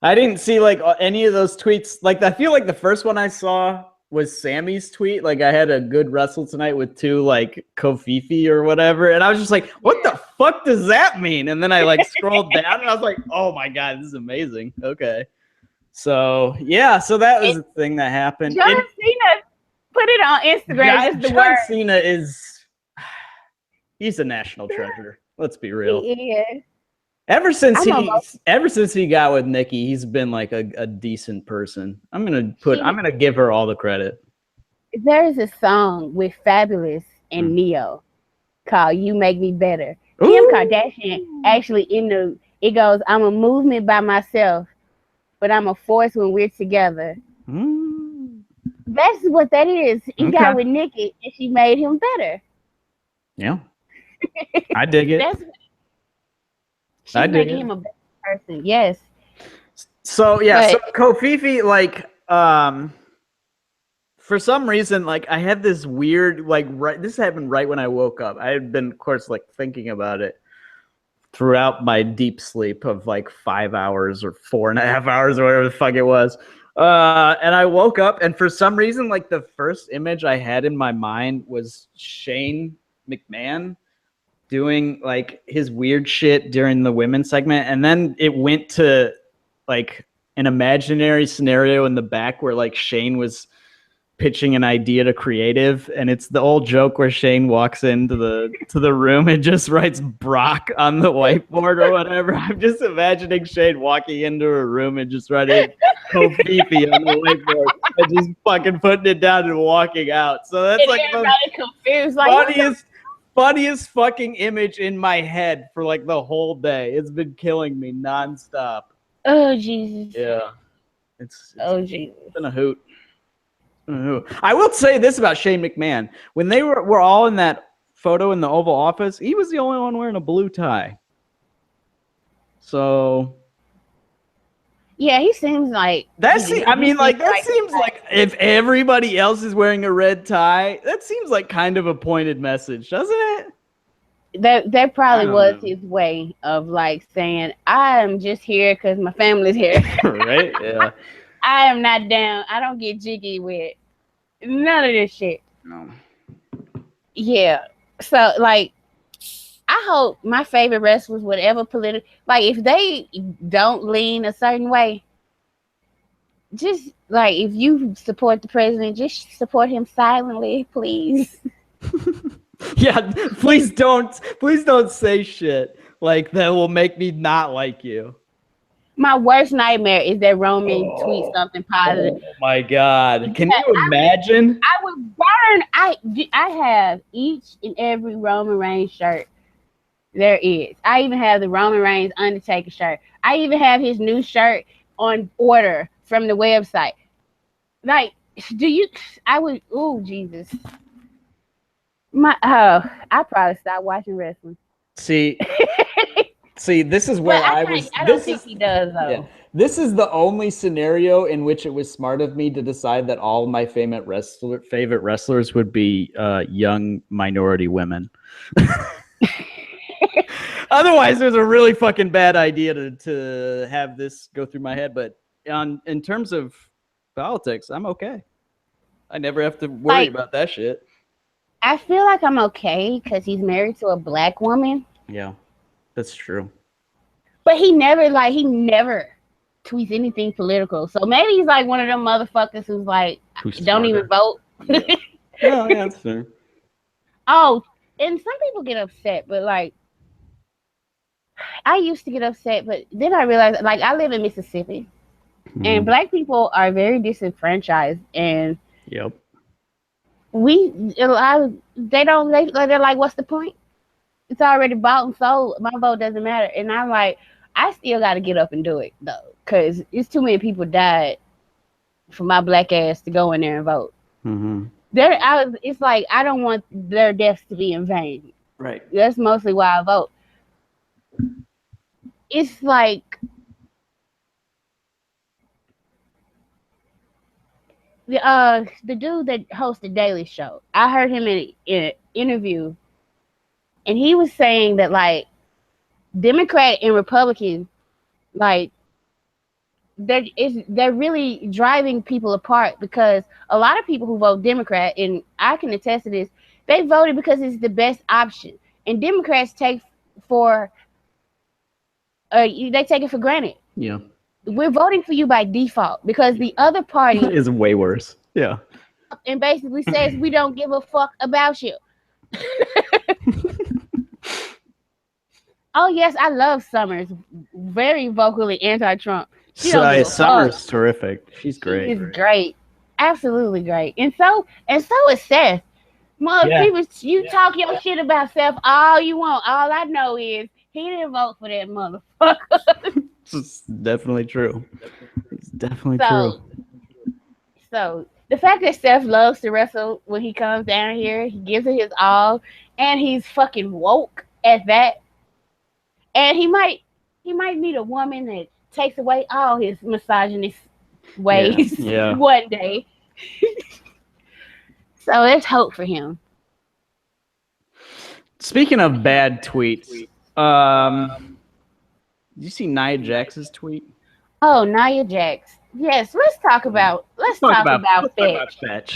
I didn't see like any of those tweets. Like I feel like the first one I saw was Sammy's tweet. Like I had a good wrestle tonight with 2 like Covfefe or whatever, and I was just like, what the fuck does that mean? And then I like scrolled down and I was like, oh my god, this is amazing. Okay. So that was the thing that happened. John Cena put it on Instagram. John Cena he's a national treasure. Let's be real. He is. Ever since he got with Nikki, he's been like a decent person. I'm gonna give her all the credit. There is a song with Fabulous and Neo called "You Make Me Better." Ooh. Kim Kardashian actually it goes, "I'm a movement by myself, but I'm a force when we're together." That's what that is. He got with Nikki, and she made him better. Yeah, I dig it. She's making him a better person. Yes. So so Covfefe, like, for some reason, like I had this weird, like, this happened right when I woke up. I had been, of course, like thinking about it throughout my deep sleep of like 5 hours or 4.5 hours or whatever the fuck it was. And I woke up, and for some reason, like the first image I had in my mind was Shane McMahon doing like his weird shit during the women's segment, and then it went to like an imaginary scenario in the back where like Shane was pitching an idea to creative, and it's the old joke where Shane walks into the room and just writes Brock on the whiteboard or whatever. I'm just imagining Shane walking into a room and just writing Covfefe on the whiteboard and just fucking putting it down and walking out. So that's like the funniest fucking image in my head for like the whole day. It's been killing me nonstop. Oh Jesus. Yeah. It's Jesus. been a hoot. I will say this about Shane McMahon. When they were all in that photo in the Oval Office, he was the only one wearing a blue tie. So yeah, he seems like that seems like if everybody else is wearing a red tie, that seems like kind of a pointed message, doesn't it? That probably was his way of like saying, I am just here because my family's here. Right? Yeah. I am not down. I don't get jiggy with none of this shit. No. Yeah. So like, I hope my favorite wrestlers, whatever political, like if they don't lean a certain way, just like if you support the president, just support him silently, please. Yeah, please don't say shit like that will make me not like you. My worst nightmare is that Roman tweets something positive. Oh my God. Can you imagine? I would burn. I have each and every Roman Reigns shirt there is. I even have the Roman Reigns Undertaker shirt. I even have his new shirt on order from the website. Like, oh Jesus. I probably stop watching wrestling. See, See, this is where I was. I don't think he does though. Yeah, this is the only scenario in which it was smart of me to decide that all my favorite wrestlers would be young minority women. Otherwise, it was a really fucking bad idea to have this go through my head. But in terms of politics, I'm okay. I never have to worry about that shit. I feel like I'm okay because he's married to a black woman. Yeah, that's true. But he never tweets anything political. So maybe he's like one of them motherfuckers who's like, don't even vote. Yeah, yeah, that's fair. Oh, and some people get upset, but like, I used to get upset, but then I realized, like, I live in Mississippi, and black people are very disenfranchised, and yep, they're like, what's the point? It's already bought and sold. My vote doesn't matter, and I'm like, I still got to get up and do it though, because it's too many people died for my black ass to go in there and vote. Mm-hmm. It's like I don't want their deaths to be in vain. Right. That's mostly why I vote. It's like the dude that hosts the Daily Show. I heard him in an interview, and he was saying that like Democrat and Republican, like they're really driving people apart, because a lot of people who vote Democrat, and I can attest to this, they voted because it's the best option, and Democrats take it for granted. Yeah, we're voting for you by default because the other party is way worse. Yeah, and basically says we don't give a fuck about you. Oh yes, I love Summers. Very vocally anti-Trump. Summers terrific. She's great. She's great. Absolutely great. And so is Seth. People, you talk your shit about Seth all you want. All I know is he didn't vote for that motherfucker. It's definitely true. It's definitely true. So the fact that Seth loves to wrestle when he comes down here, he gives it his all, and he's fucking woke at that. And he might meet a woman that takes away all his misogynist ways one day. So there's hope for him. Speaking of bad tweets, did you see Nia Jax's tweet? Oh, Nia Jax. Yes, let's talk about Fetch.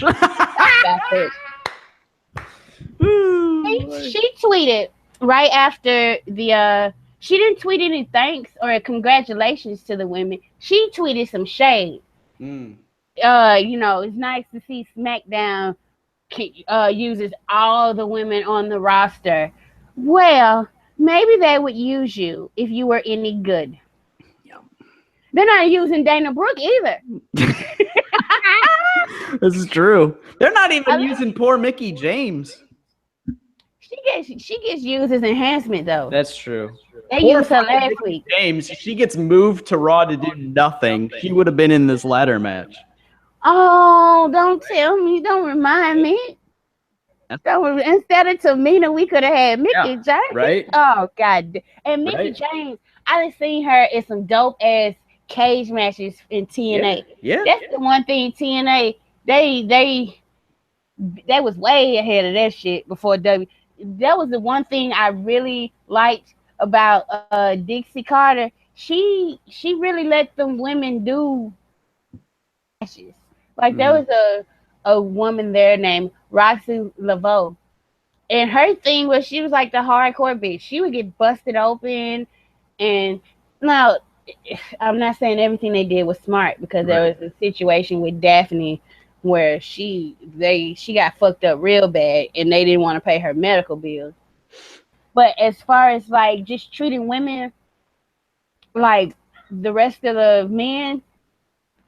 She tweeted right after the she didn't tweet any thanks or congratulations to the women. She tweeted some shade. It's nice to see SmackDown uses all the women on the roster. Well, maybe they would use you if you were any good. Yep. They're not using Dana Brooke either. This is true. They're not even using poor Mickie James. She gets used as enhancement though. That's true. They used her last week. James, she gets moved to Raw to do nothing. She would have been in this ladder match. Oh, don't tell me. Don't remind me. Instead of Tamina, we could have had Mickie James. Right? Oh, God. And Mickie James, I done seen her in some dope-ass cage matches in TNA. Yeah. That's the one thing TNA, they was way ahead of that shit before W. That was the one thing I really liked about Dixie Carter. She really let them women do matches. Like there was a woman there named Roxy Laveau, and her thing was she was like the hardcore bitch. She would get busted open, and now I'm not saying everything they did was smart, because there was a situation with Daphne where she got fucked up real bad and they didn't want to pay her medical bills. But as far as like just treating women like the rest of the men,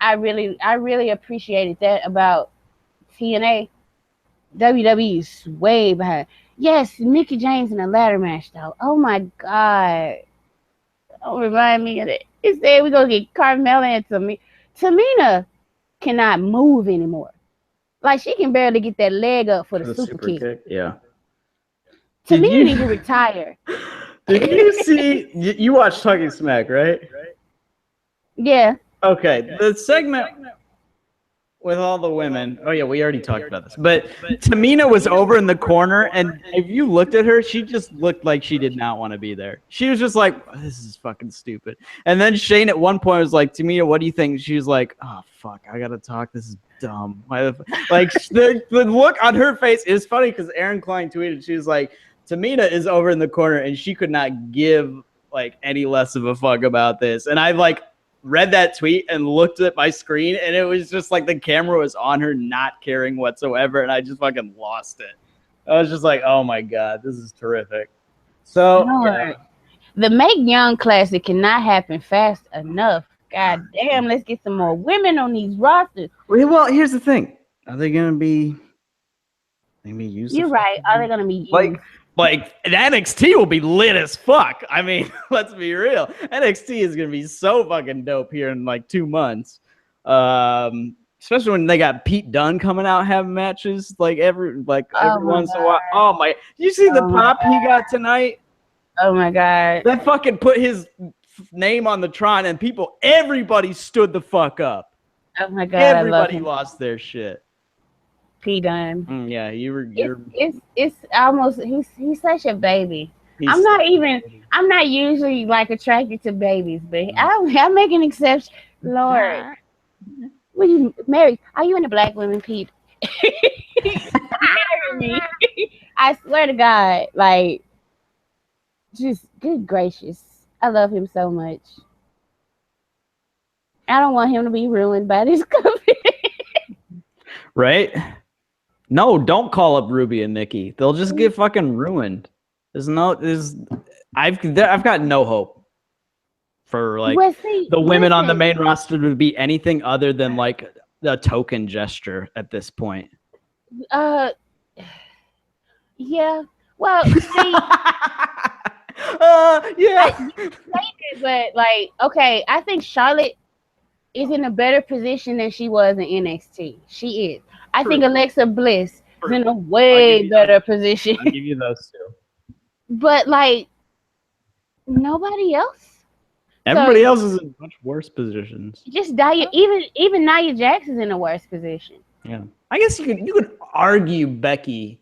I really appreciated that about TNA. WWE is way behind. Yes, Mickie James in a ladder match though. Oh my God. Don't remind me of it. It said we're gonna get Carmella and Tamina cannot move anymore. Like she can barely get that leg up for the super kick. Yeah. Tamina need to retire. Did you see? You watched Talking Smack, right? Yeah. Okay, the segment with all the women. Oh yeah, we already talked about this. But Tamina was over in the corner, and if you looked at her, she just looked like she did not want to be there. She was just like, "This is fucking stupid." And then Shane at one point was like, "Tamina, what do you think?" She was like, "Oh fuck, I gotta talk. This is dumb." Like the look on her face is funny because Aaron Klein tweeted. She was like, "Tamina is over in the corner, and she could not give like any less of a fuck about this." And I like read that tweet and looked at my screen, and it was just like the camera was on her, not caring whatsoever, and I just fucking lost it. I was just like, oh my god, this is terrific. So yeah. The Make Young Classic cannot happen fast enough. God damn, let's get some more women on these rosters. Well, here's the thing: are they gonna be? Used? You're right. Are they gonna be used? Like NXT will be lit as fuck. I mean, let's be real. NXT is gonna be so fucking dope here in like 2 months. Especially when they got Pete Dunne coming out having matches like every once in a while. Oh my! You see the pop he got tonight? Oh my god! That fucking put his name on the Tron, and everybody stood the fuck up. Oh my god! Everybody lost their shit. Pete Dunne. Yeah, you're. It's almost he's such a baby. I'm not usually like attracted to babies, but I make an exception. Lord, when you married, are you into black women, Pete? Me. I swear to God, like, just good gracious, I love him so much. I don't want him to be ruined by this company. Right? No, don't call up Ruby and Nikki. They'll just get fucking ruined. I've got no hope for like the women on the main roster to be anything other than like a token gesture at this point. Yeah. Well, see, yeah. But like, okay, I think Charlotte is in a better position than she was in NXT. She is. I think Alexa Bliss is in a way better position. I'll give you those two. But like nobody else. Everybody else is in much worse positions. Just even Nia Jax is in a worse position. Yeah. I guess you could argue Becky.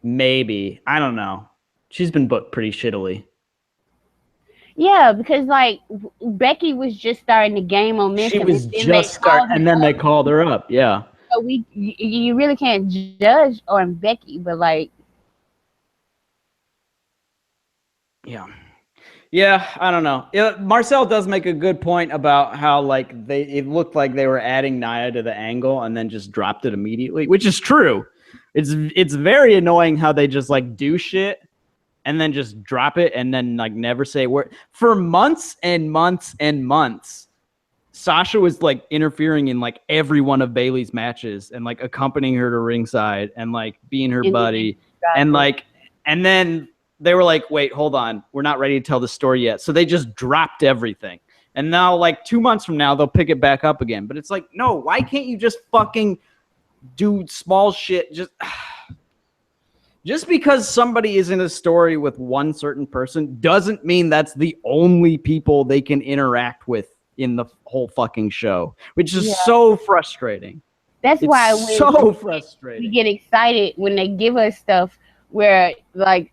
Maybe. I don't know. She's been booked pretty shittily. Yeah, because like Becky was just starting to gain momentum. She was just starting, and then they called her up. Yeah. So you really can't judge on Becky, but like, yeah, I don't know. Marcel does make a good point about how like it looked like they were adding Nia to the angle and then just dropped it immediately, which is true. It's very annoying how they just like do shit and then just drop it and then like never say a word. For months and months and months, Sasha was like interfering in like every one of Bayley's matches and like accompanying her to ringside and like being her buddy. And like, and then they were like, wait, hold on. We're not ready to tell the story yet. So they just dropped everything. And now like 2 months from now, they'll pick it back up again. But it's like, no, why can't you just fucking do small shit? Just because somebody is in a story with one certain person doesn't mean that's the only people they can interact with in the whole fucking show, which is so frustrating. That's why frustrating. We get excited when they give us stuff where like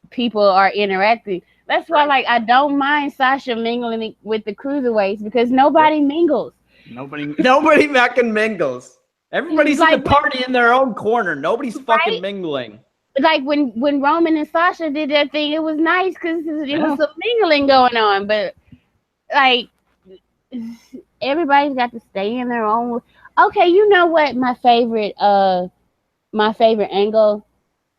people are interacting. That's why like I don't mind Sasha mingling with the cruiserweights because nobody mingles. Nobody fucking mingles. Everybody's in the party in their own corner. Nobody's fucking mingling. Like when Roman and Sasha did that thing, it was nice because it was some mingling going on. But like everybody's got to stay in their own. Okay, you know what my favorite angle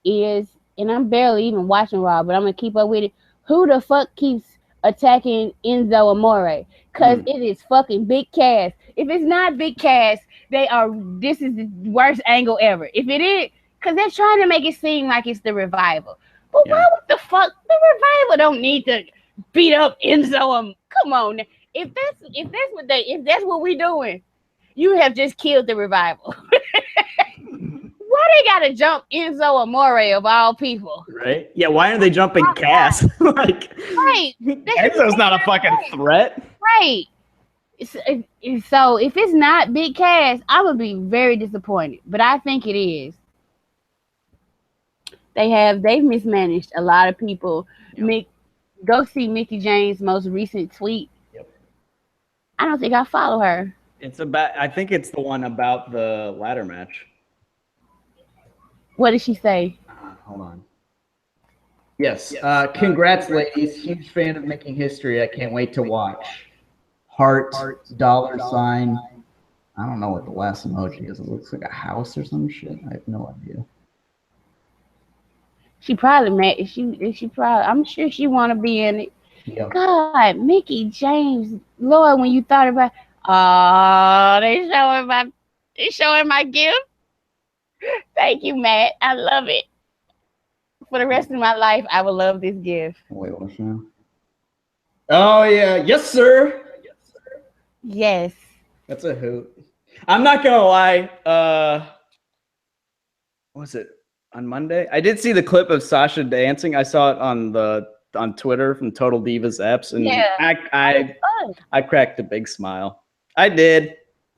is, and I'm barely even watching Raw, but I'm gonna keep up with it. Who the fuck keeps attacking Enzo Amore? Because it is fucking Big Cass. If it's not Big Cass, this is the worst angle ever. If it is, because they're trying to make it seem like it's the Revival. But why would the fuck the Revival don't need to beat up Enzo? Come on. If that's what we doing, you have just killed the Revival. Why they gotta jump Enzo Amore of all people? Right? Yeah, why aren't they jumping Cass? Like, Right. Enzo's not a fucking threat. Right. So if it's not Big Cass, I would be very disappointed. But I think it is. They've mismanaged a lot of people. Yep. Go see Mickie James' most recent tweet. Yep. I don't think I follow her. I think it's the one about the ladder match. What did she say? Hold on. Yes. Congrats, ladies. Huge fan of making history. I can't wait to watch. Heart, dollar sign. I don't know what the last emoji is. It looks like a house or some shit. I have no idea. She probably mad. She probably. I'm sure she want to be in it. Yep. God, Mickie James, Lord, when you thought about, oh, they showing my gift. Thank you, Matt. I love it. For the rest of my life, I will love this gift. Wait, what's now? Oh yeah, yes sir. Yes. That's a hoot. I'm not gonna lie. What was it on Monday? I did see the clip of Sasha dancing. I saw it on Twitter from Total Divas Apps, and I cracked a big smile. I did.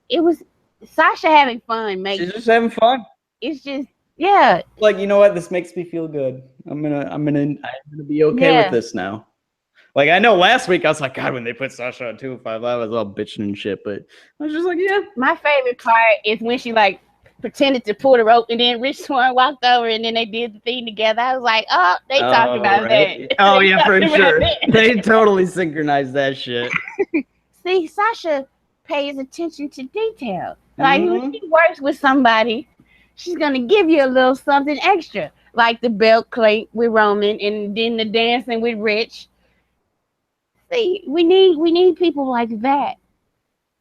It was Sasha having fun, mate. She's just having fun. It's just like, you know what? This makes me feel good. I'm gonna be okay with this now. Like, I know last week I was like, God, when they put Sasha on 205 Live, I was all bitching and shit, but I was just like, yeah. My favorite part is when she like pretended to pull the rope, and then Rich Swann walked over, and then they did the thing together. I was like, oh, they talked about that. Oh yeah, for sure. They totally synchronized that shit. See, Sasha pays attention to detail. Like when she works with somebody, she's gonna give you a little something extra, like the belt clink with Roman, and then the dancing with Rich. See, we need people like that,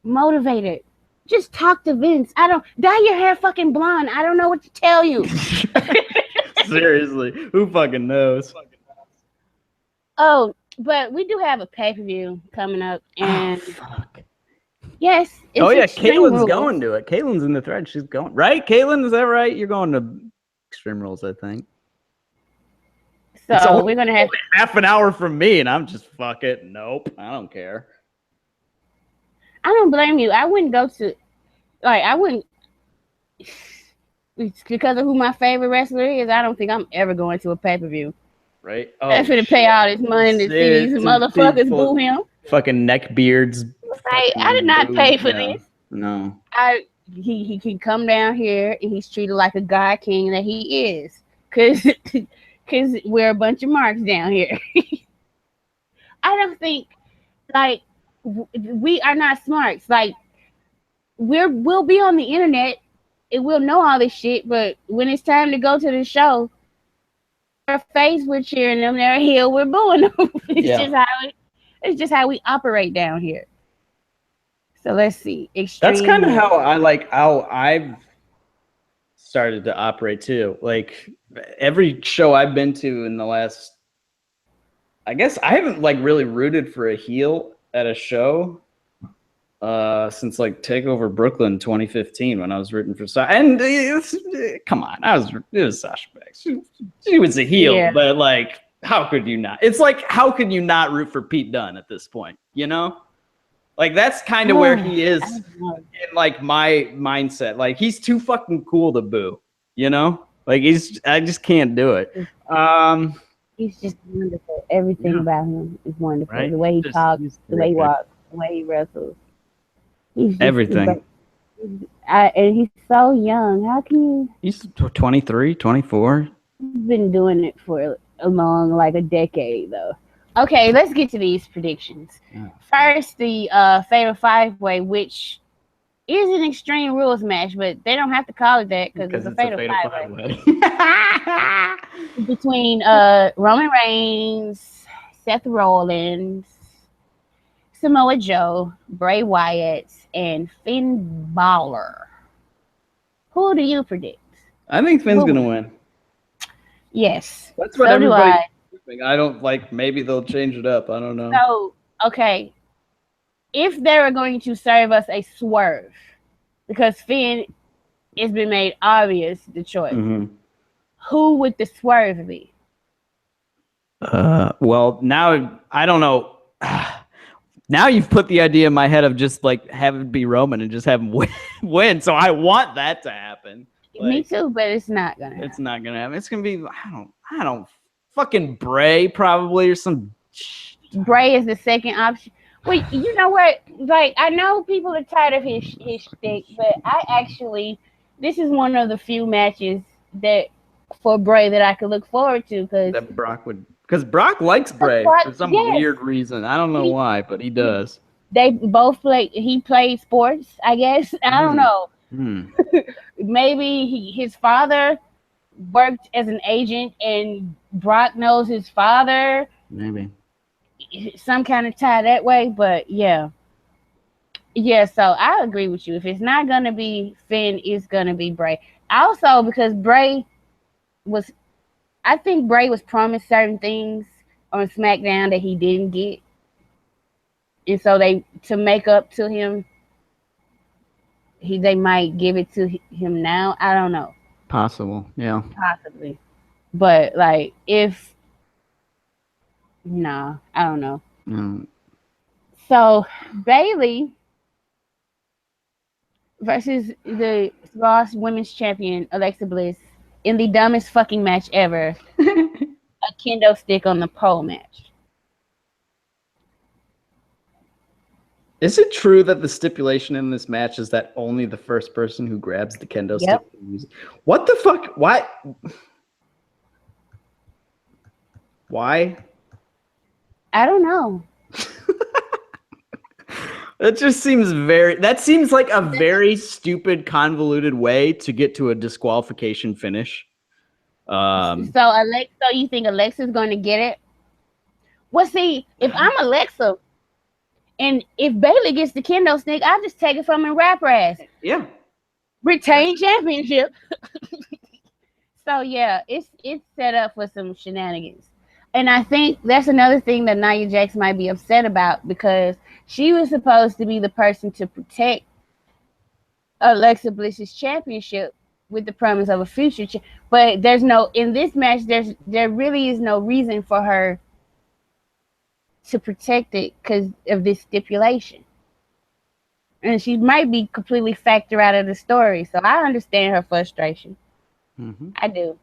motivated. Just talk to Vince. Dye your hair fucking blonde. I don't know what to tell you. Seriously, who fucking knows? Oh, but we do have a pay-per-view coming up, and fuck. Yes. Oh yeah, Caitlin's going to it. Caitlin's in the thread. She's going. Right, Caitlin? Is that right? You're going to Extreme Rules, I think. So we're gonna have half an hour from me, and I'm just fuck it. Nope, I don't care. I don't blame you. I wouldn't go to, I wouldn't, because of who my favorite wrestler is. I don't think I'm ever going to a pay-per-view. Right? Oh, I'm finna pay all this money to see these motherfuckers boo him. Fucking neck beards. Right? I did not pay for this. No. He can come down here, and he's treated like a god king that he is, because we're a bunch of marks down here. I don't think we are not smarts. Like we'll be on the internet and we'll know all this shit, but when it's time to go to the show, our face we're cheering them, their heel we're booing them. It's just how we operate down here. So let's see. That's kind of how I've started to operate too. Like every show I've been to in the last, I guess I haven't really rooted for a heel at a show since TakeOver Brooklyn 2015 when I was rooting for Sasha. And come on, it was Sasha Banks. She was a heel, but how could you not? It's how could you not root for Pete Dunne at this point? You know, that's kind of where he is in my mindset. He's too fucking cool to boo. You know, I just can't do it. He's just wonderful. Everything about him is wonderful. Right? The way he talks, the way he walks, the way he wrestles. He's just everything. And he's so young. How can you? He's 23, 24. He's been doing it for a decade, though. Okay, let's get to these predictions. First, the Fatal 5-Way, which is an Extreme Rules match, but they don't have to call it that because it's a Fatal 5-Way. Between Roman Reigns, Seth Rollins, Samoa Joe, Bray Wyatt, and Finn Balor. Who do you predict? I think Finn's going to win. Yes. That's what everybody thinks. I don't maybe they'll change it up. I don't know. So, okay. If they were going to serve us a swerve, because Finn it's been made obvious the choice. Mm-hmm. Who would the swerve be? Well, now I don't know. Now you've put the idea in my head of just like have it be Roman and just have him win. So I want that to happen. Me too, but it's not gonna happen. It's not gonna happen. It's gonna be I don't fucking Bray probably or some. Bray is the second option. Well, you know what? Like, I know people are tired of his shtick, but this is one of the few matches that for Bray that I could look forward to because Brock likes Bray for some weird reaon. I don't know why, but he does. They both he played sports, I guess. I don't know. Maybe his father worked as an agent and Brock knows his father. Maybe. Some kind of tie that way, but yeah, so I agree with you. If it's not gonna be Finn, it's gonna be Bray. Also, because I think Bray was promised certain things on SmackDown that he didn't get, and so to make up to him, they might give it to him now. I don't know. Possible, yeah, possibly, but like if. No, I don't know. So Bayley versus the Raw's Women's Champion Alexa Bliss in the dumbest fucking match ever. A kendo stick on the pole match. Is it true that the stipulation in this match is that only the first person who grabs the kendo stick? What the fuck? Why? Why? I don't know. That seems like a very stupid, convoluted way to get to a disqualification finish. So you think Alexa's going to get it? Well, see, if I'm Alexa, and if Bayley gets the kendo stick, I'll just take it from her and wrap her ass. Yeah. Retain championship. So yeah, it's set up for some shenanigans. And I think that's another thing that Nia Jax might be upset about, because she was supposed to be the person to protect Alexa Bliss's championship with the promise of a future. But in this match, there really is no reason for her to protect it because of this stipulation. And she might be completely factored out of the story. So I understand her frustration. Mm-hmm. I do.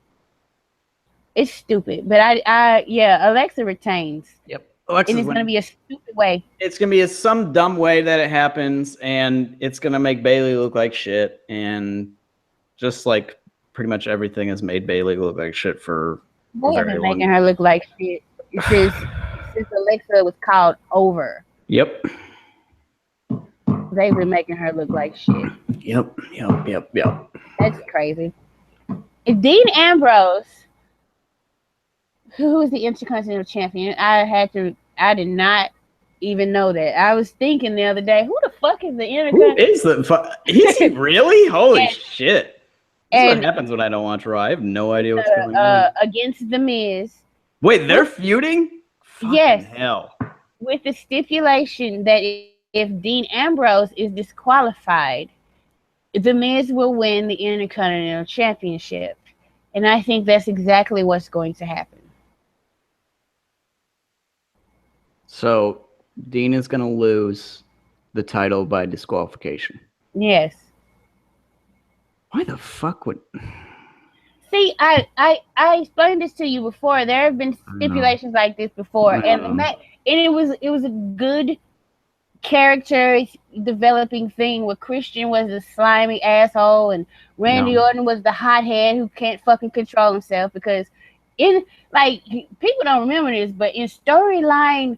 It's stupid, but Alexa retains. Yep. And it's going to be a stupid way. It's going to be some dumb way that it happens, and it's going to make Bayley look like shit. And just like pretty much everything has made Bayley look like shit for They have been making her look like shit since Alexa was called over. Yep. They've been making her look like shit. Yep. That's crazy. Dean Ambrose, who is the Intercontinental Champion? I did not even know that. I was thinking the other day, who the fuck is the Intercontinental? Who is the Is he really? Holy shit. That's what happens when I don't watch Raw. I have no idea what's going on. Against The Miz. Wait, they're feuding? Yes. Fucking hell. With the stipulation that if Dean Ambrose is disqualified, The Miz will win the Intercontinental Championship. And I think that's exactly what's going to happen. So, Dean is going to lose the title by disqualification. Yes. Why the fuck would... See, I explained this to you before. There have been stipulations like this before. And it was a good character developing thing where Christian was a slimy asshole and Randy Orton was the hothead who can't fucking control himself, because people don't remember this, but in storyline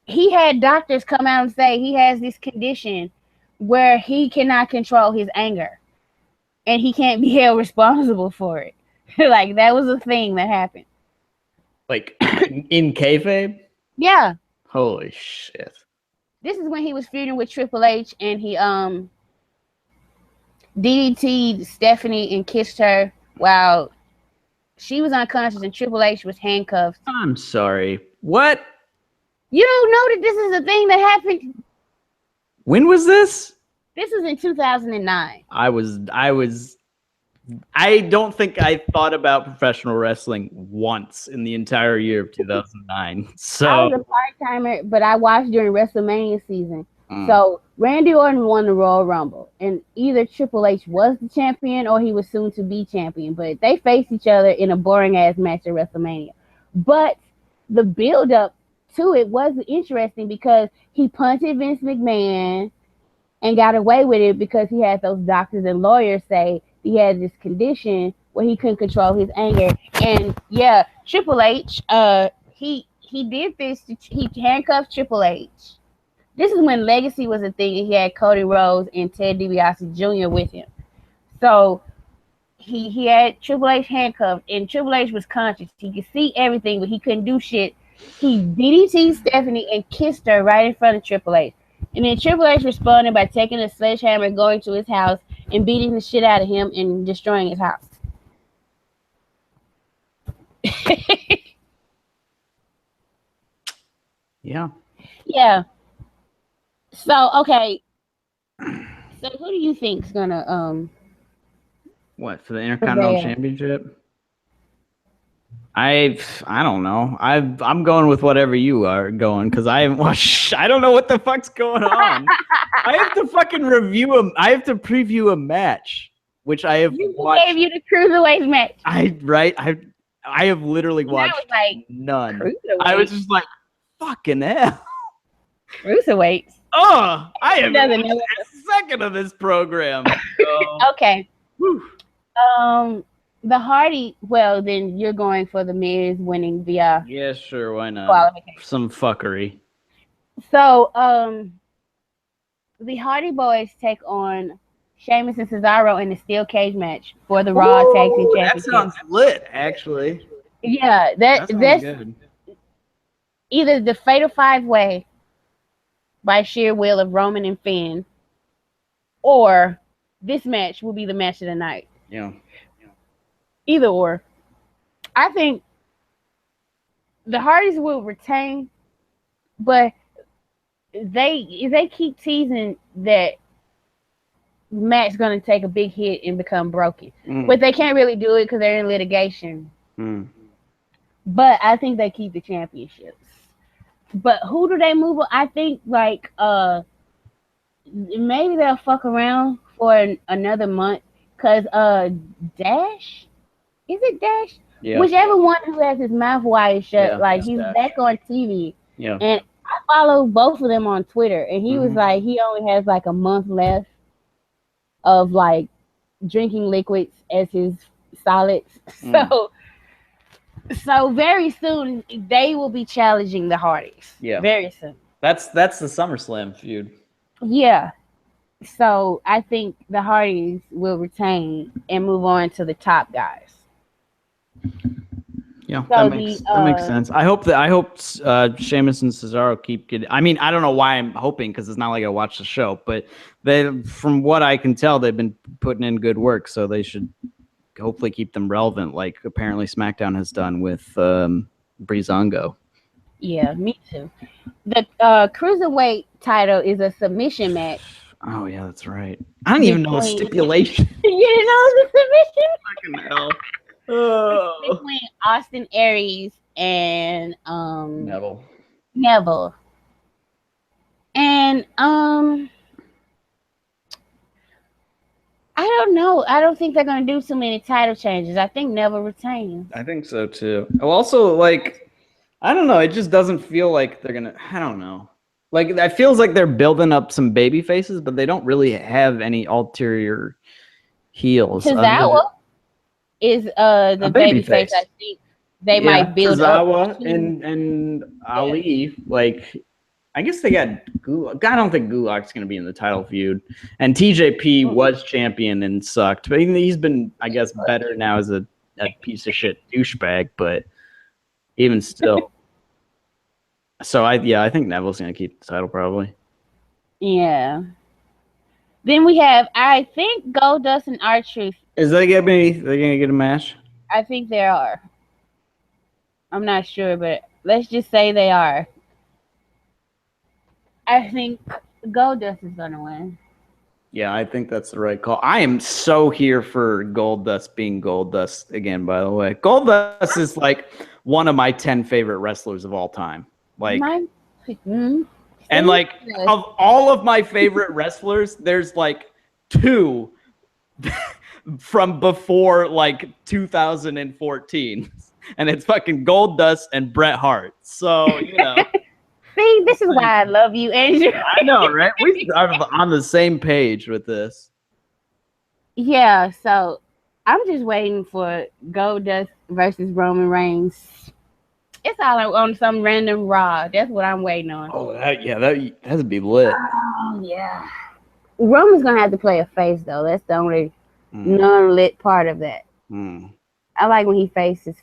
he had doctors come out and say he has this condition where he cannot control his anger and he can't be held responsible for it. Like, that was a thing that happened. Like in kayfabe? Yeah. Holy shit. This is when he was feuding with Triple H and he DDT'd Stephanie and kissed her while she was unconscious and Triple H was handcuffed. I'm sorry. What? You don't know that this is a thing that happened? When was this? This was in 2009. I don't think I thought about professional wrestling once in the entire year of 2009. I So, was a part timer, but I watched during WrestleMania season. mm, So Randy Orton won the Royal Rumble, and either Triple H was the champion or he was soon to be champion. But they faced each other in a boring ass match at WrestleMania. But the build up to it was interesting because he punted Vince McMahon and got away with it because he had those doctors and lawyers say he had this condition where he couldn't control his anger. And yeah, Triple H, he did this. He handcuffed Triple H. This is when Legacy was a thing, and he had Cody Rhodes and Ted DiBiase Jr. with him. So he had Triple H handcuffed, and Triple H was conscious. He could see everything, but he couldn't do shit. He DDT'd Stephanie and kissed her right in front of Triple H. And then Triple H responded by taking a sledgehammer, going to his house, and beating the shit out of him and destroying his house. yeah. Yeah. So okay. So who do you think's gonna What, for the Intercontinental Championship? I don't know. I'm going with whatever you are going because I haven't watched. I don't know what the fuck's going on. I have to fucking I have to preview a match, which I have watched. Gave you the cruiserweight match. I have literally watched none. I was just like, fucking hell. Cruiserweights. Oh, I haven't watched a second of this program. So. Okay. Whew. The Hardy. Well, then you're going for the Miz winning via. Yeah, sure. Why not? Some fuckery. So, the Hardy Boys take on Sheamus and Cesaro in the steel cage match for the Raw Tag Team Championship. That sounds lit, actually. Yeah, that's good. Either the Fatal 5-Way by sheer will of Roman and Finn, or this match will be the match of the night. Yeah. Either or. I think the Hardys will retain, but they keep teasing that Matt's going to take a big hit and become broken. But they can't really do it because they're in litigation. But I think they keep the championships. But who do they move on? I think like maybe they'll fuck around for another month because Dash, is it Dash? Yeah. Whichever one who has his mouth wide shut, like he's Dash. Back on TV. Yeah. And I follow both of them on Twitter, and he was like, he only has like a month left of like drinking liquids as his solids. So very soon they will be challenging the Hardys. Yeah. Very soon. That's the SummerSlam feud. Yeah. So I think the Hardys will retain and move on to the top guys. Yeah, so that makes sense. I hope Sheamus and Cesaro keep getting. I mean, I don't know why I'm hoping because it's not like I watched the show, but from what I can tell, they've been putting in good work, so they should hopefully keep them relevant, like apparently SmackDown has done with Breezango. Yeah, me too. The cruiserweight title is a submission match. Oh yeah, that's right. I don't even know the stipulation. You didn't know the submission? Fucking hell. Oh. Between Austin Aries and Neville. And I don't know. I don't think they're gonna do too many title changes. I think Neville retains. I think so too. Also, like, I don't know. It just doesn't feel like they're gonna. I don't know. Like, it feels like they're building up some baby faces, but they don't really have any ulterior heels. Tozawa is the baby face. I think they might build Tozawa up. And Ali, like, I guess they got Gulak. I don't think Gulak's going to be in the title feud. And TJP was champion and sucked, but he's been, I guess, better now as a piece of shit douchebag. But even still. So I think Neville's gonna keep the title probably. Yeah. Then we have, I think, Goldust and R-Truth. Is they gonna get a match? I think they are. I'm not sure, but let's just say they are. I think Goldust is gonna win. Yeah, I think that's the right call. I am so here for Goldust being Goldust again, by the way. Goldust is like one of my 10 favorite wrestlers of all time. Like, and like of all of my favorite wrestlers, there's like 2 from before like 2014. And it's fucking Goldust and Bret Hart. So, you know. See, this is why I love you, Andrew. I know, right? We are on the same page with this. Yeah, so I'm just waiting for Goldust versus Roman Reigns. It's all on some random Raw. That's what I'm waiting on. Oh, that'd be lit. Oh, yeah. Roman's going to have to play a face, though. That's the only non-lit part of that. I like when he faces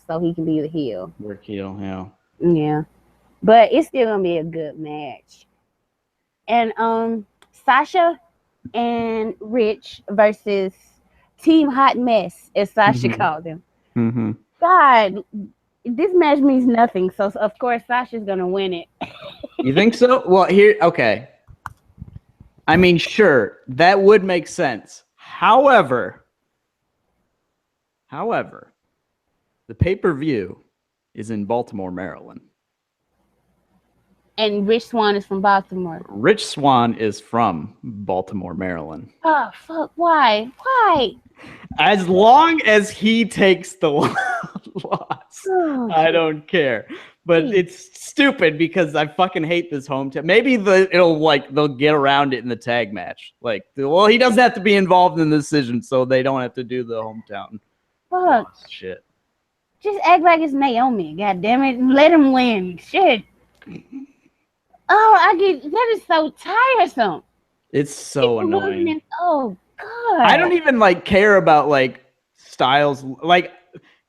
so he can be the heel. Work heel, yeah. Yeah. But it's still gonna be a good match. And Sasha and Rich versus Team Hot Mess, as Sasha called them. God, this match means nothing. So of course Sasha's gonna win it. You think so? Well, okay. I mean, sure, that would make sense. However, the pay-per-view is in Baltimore, Maryland. And Rich Swann is from Baltimore. Rich Swann is from Baltimore, Maryland. Oh, fuck. Why? Why? As long as he takes the loss, I don't care. But it's stupid because I fucking hate this hometown. Maybe they'll get around it in the tag match. Like, well, he doesn't have to be involved in the decision, so they don't have to do the hometown. Fuck. Shit. Just act like it's Naomi. God damn it. Let him win. Shit. Oh, that is so tiresome. It's so annoying. Oh God. I don't even care about Styles. Like,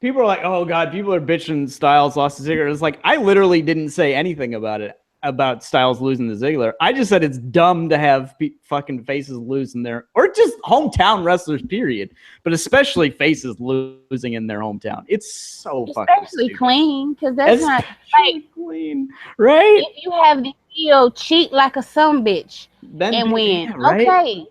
people are like, oh God, people are bitching Styles lost to Ziggler. It's like, I literally didn't say anything about it, about Styles losing to Ziggler. I just said it's dumb to have fucking faces losing or just hometown wrestlers, period. But especially faces losing in their hometown. It's so fucking especially clean, because that's not clean, right? If you have the heel cheat like a sumbitch and win, right? Okay.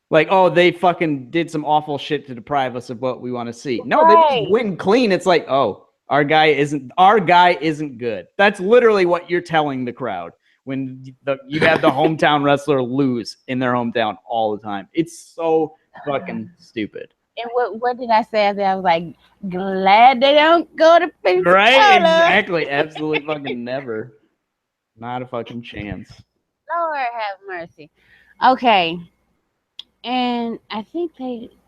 Like, oh, they fucking did some awful shit to deprive us of what we want to see. No, they just win clean. It's like, oh, our guy isn't good. That's literally what you're telling the crowd when you have the hometown wrestler lose in their hometown all the time. It's so fucking stupid. And what did I say? I was like, glad they don't go to Pensacola. Right, exactly. Absolutely fucking never. Not a fucking chance. Lord have mercy. Okay. And I think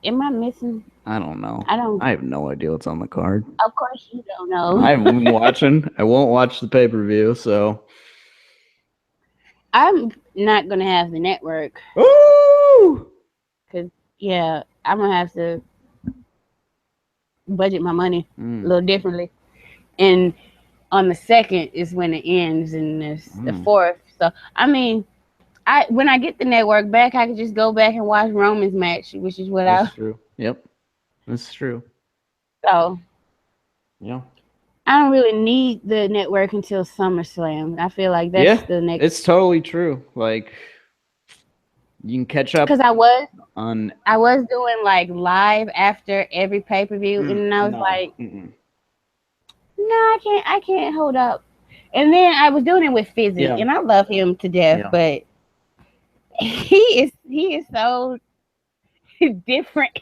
am I missing? I don't know. I have no idea what's on the card. Of course you don't know. I'm watching. I won't watch the pay-per-view, so. I'm not going to have the network. Ooh! Because, yeah, I'm going to have to budget my money a little differently. And on the 2nd is when it ends, and there's the 4th. So, I mean, when I get the network back, I can just go back and watch Roman's match, which is what That's true. Yep. That's true. So. Yeah. I don't really need the network until SummerSlam. I feel like that's the next. It's totally true. Like, you can catch up. Because I was doing live after every pay-per-view, and I was no, I can't hold up. And then I was doing it with Fizzy, and I love him to death, but he is so different.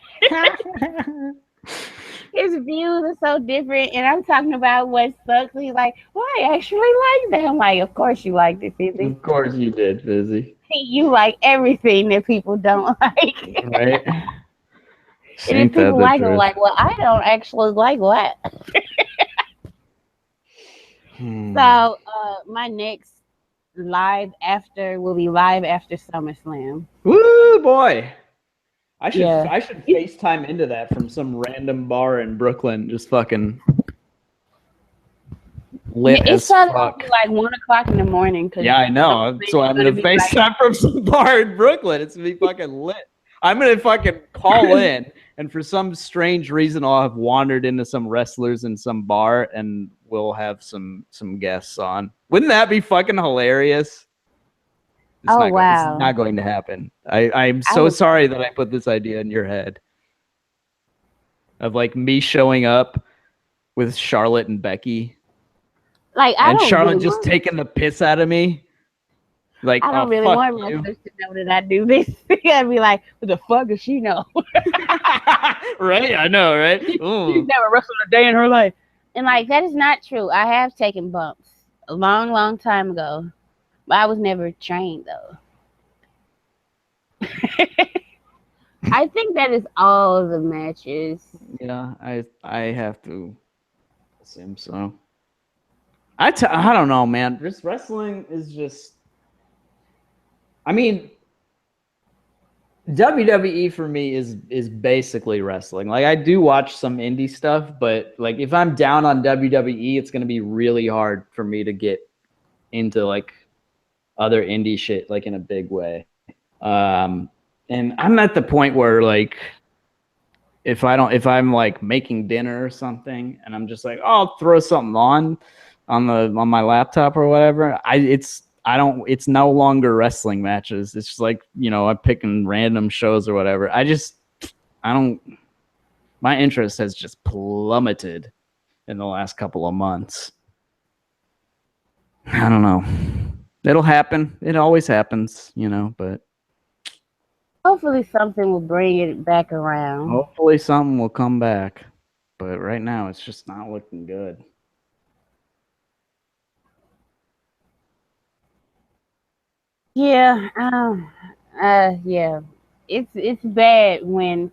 His views are so different, and I'm talking about what sucks. He's like, well, I actually like that. I'm like, of course you liked it, Fizzy. Of course you did, Fizzy. You like everything that people don't like. Right? And if people like it, like, well, I don't actually like what. So my next live after will be live after SummerSlam. Woo, boy! I should FaceTime into that from some random bar in Brooklyn, just fucking lit as fuck. It's like 1 o'clock in the morning. Yeah, I know. So I'm gonna FaceTime from some bar in Brooklyn. It's gonna be fucking lit. I'm gonna fucking call in, and for some strange reason, I'll have wandered into some wrestlers in some bar, and we'll have some guests on. Wouldn't that be fucking hilarious? It's Oh not going. It's wow. not going to happen. I'm I so would. sorry that I put this idea in your head of like me showing up with Charlotte and Becky, Like I and don't really Charlotte just want. taking the piss out of me. Like, I oh don't really fuck want you. wrestlers to know that I do this. I'd be like, what the fuck does she know? Right? I know, right? She's Ooh. never wrestled a day in her life. And like that is not true. I have taken bumps a long, long time ago. But I was never trained though. I think that is all the matches. Yeah, I have to assume so. I don't know, man. Just wrestling is just. I mean, WWE for me is basically wrestling. Like I do watch some indie stuff, but like if I'm down on WWE, it's gonna be really hard for me to get into like other indie shit like in a big way. And I'm at the point where like if I'm like making dinner or something and I'm just like, oh, I'll throw something on my laptop or whatever. It's no longer wrestling matches. It's just like, I'm picking random shows or whatever. I don't my interest has just plummeted in the last couple of months. I don't know. It'll happen. It always happens, but Hopefully something will bring it back around. hopefully something will come back. But right now it's just not looking good. Yeah, yeah. It's bad when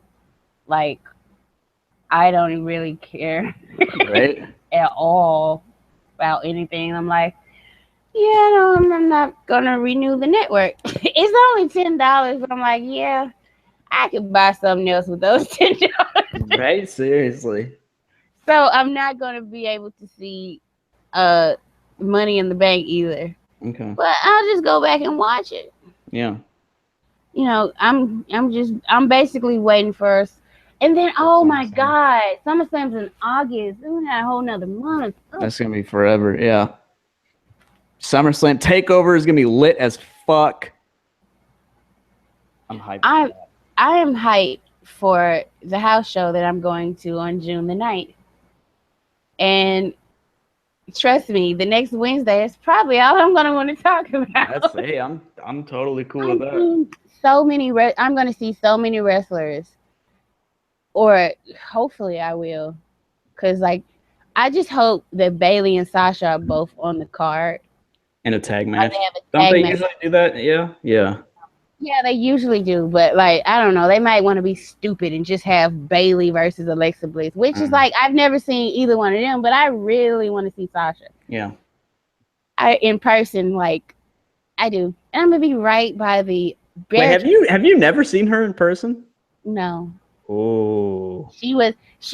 like I don't really care Right? at all about anything. I'm like, yeah, no, I'm not gonna renew the network. It's only $10, but I'm like, yeah, I could buy something else with those $10. Right? Seriously. So I'm not gonna be able to see uh Money in the Bank either. Okay. But I'll just go back and watch it. Yeah. I'm basically waiting for us. And then oh my god, SummerSlam's in August. Isn't that a whole nother month? Oh. That's gonna be forever. Yeah. SummerSlam Takeover is gonna be lit as fuck. I'm hyped. I am hyped for the house show that I'm going to on June the 9th. And trust me, the next Wednesday is probably all I'm gonna want to talk about. I'm totally cool with that. I'm gonna see so many wrestlers. Or hopefully I will. Cause like I just hope that Bailey and Sasha are both on the card. In a tag match. They have a Don't tag they match. usually do that? Yeah. Yeah. Yeah, they usually do, but like I don't know, they might want to be stupid and just have Bailey versus Alexa Bliss, which is like I've never seen either one of them, but I really want to see Sasha. Yeah. In person, like I do, and I'm gonna be right by the. Wait, have you never seen her in person? No. Oh. She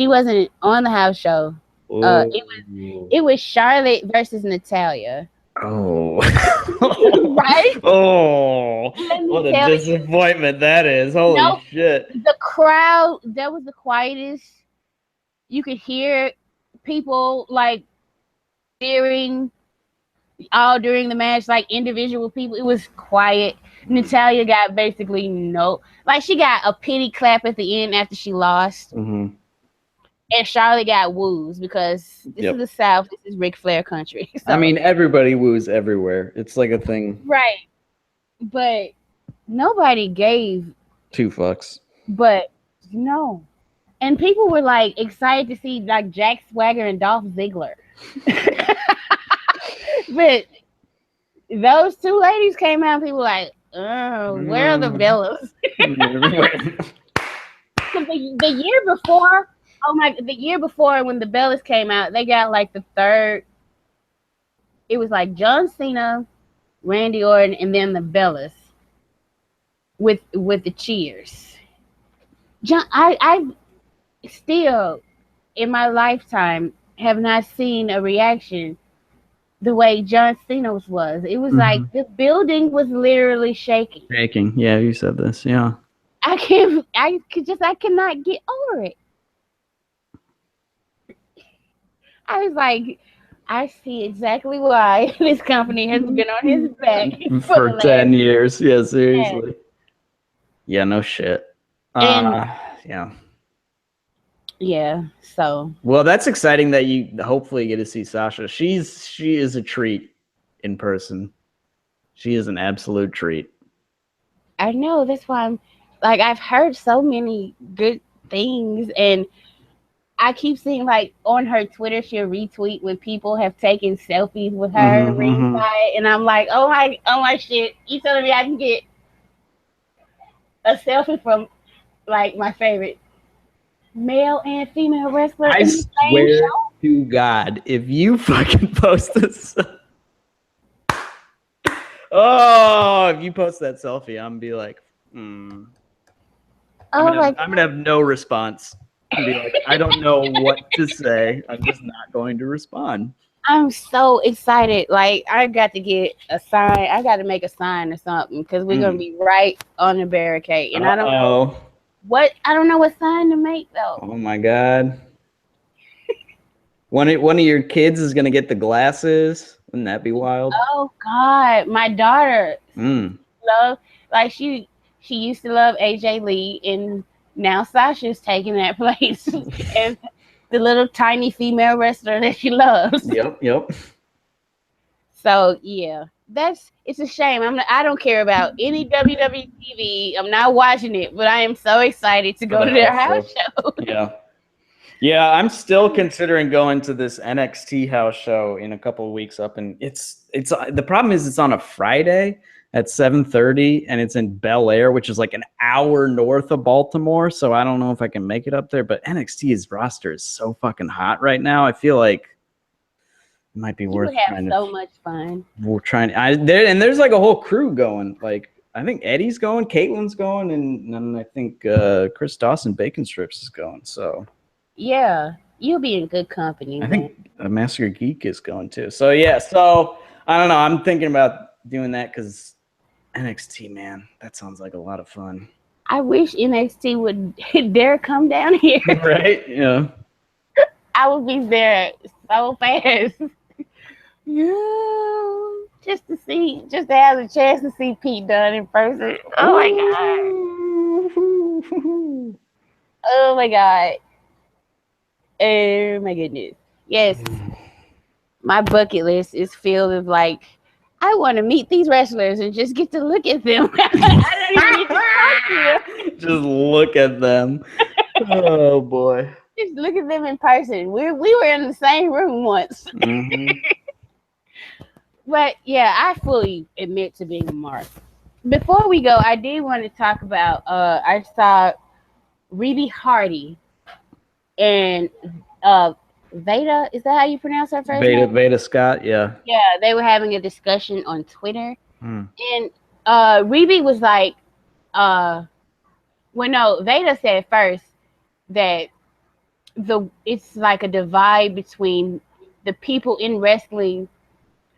wasn't on the house show. It was Charlotte versus Natalia. Oh. Right? Oh. What a disappointment that is. Holy shit. The crowd, that was the quietest. You could hear people like cheering all during the match, like individual people. It was quiet. Natalia got basically she got a pity clap at the end after she lost. Mm-hmm. And Charlotte got woos because this is the South. This is Ric Flair country. So. I mean, everybody woos everywhere. It's like a thing. Right. But nobody gave 2 fucks. But no. And people were like excited to see like Jack Swagger and Dolph Ziggler. But those 2 ladies came out and people were like, oh, where are the Bellas? the year before when the Bellas came out, they got like the third. It was like John Cena, Randy Orton, and then the Bellas with the cheers. I still in my lifetime have not seen a reaction the way John Cena's was. It was like the building was literally shaking. Shaking. Yeah, you said this. Yeah. I cannot get over it. I was like, I see exactly why this company has been on his back for For the 10 last. years. Yeah, Yeah. seriously. Yeah, no shit. And Yeah. yeah, so Well, that's exciting that you hopefully get to see Sasha. She is a treat in person. She is an absolute treat. I know that's why I'm like I've heard so many good things, and I keep seeing like on her Twitter she'll retweet when people have taken selfies with her ringside, and I'm like, oh my shit! You telling me I can get a selfie from like my favorite male and female wrestler I in the same swear show? to God, if you fucking post this, if you post that selfie, I'm gonna be like, Oh my I'm gonna have no response. And be like, I don't know what to say. I'm just not going to respond. I'm so excited. Like, I got to get a sign. I got to make a sign or something because we're going to be right on the barricade. And Uh-oh. I don't know what sign to make though. Oh my God. One of your kids is gonna get the glasses. Wouldn't that be wild? Oh God, my daughter Mm. love like she used to love AJ Lee, and now Sasha's taking that place as the little tiny female wrestler that she loves. Yep. So yeah, it's a shame. I don't care about any WWE TV. I'm not watching it, but I am so excited to go to their house show. Yeah, I'm still considering going to this NXT house show in a couple of weeks up, and it's the problem is it's on a Friday at 7:30, and it's in Bel Air, which is like an hour north of Baltimore. So I don't know if I can make it up there. But NXT's roster is so fucking hot right now. I feel like it might be You worth would have trying so much fun. we're trying. There's like a whole crew going. Like I think Eddie's going, Caitlin's going, and then I think Chris Dawson Bacon Strips is going. So. Yeah, you'll be in good company, I man. think Master Geek is going too. So yeah, so I don't know. I'm thinking about doing that because NXT, man, that sounds like a lot of fun. I wish NXT would dare come down here. Right? Yeah. I would be there so fast. Yeah, just to have the chance to see Pete Dunne in person. Oh my god! Oh my god! Oh my goodness! Yes, my bucket list is filled with like, I want to meet these wrestlers and just get to look at them. I don't even need to talk to them. Just look at them. Oh boy. Just look at them in person. We were in the same room once. But yeah, I fully admit to being a mark. Before we go, I did want to talk about I saw Reby Hardy and Veda. Is that how you pronounce her first name? Veda Scott, yeah. Yeah, they were having a discussion on Twitter, Mm. and Reby was like, well, no, Veda said first that it's like a divide between the people in wrestling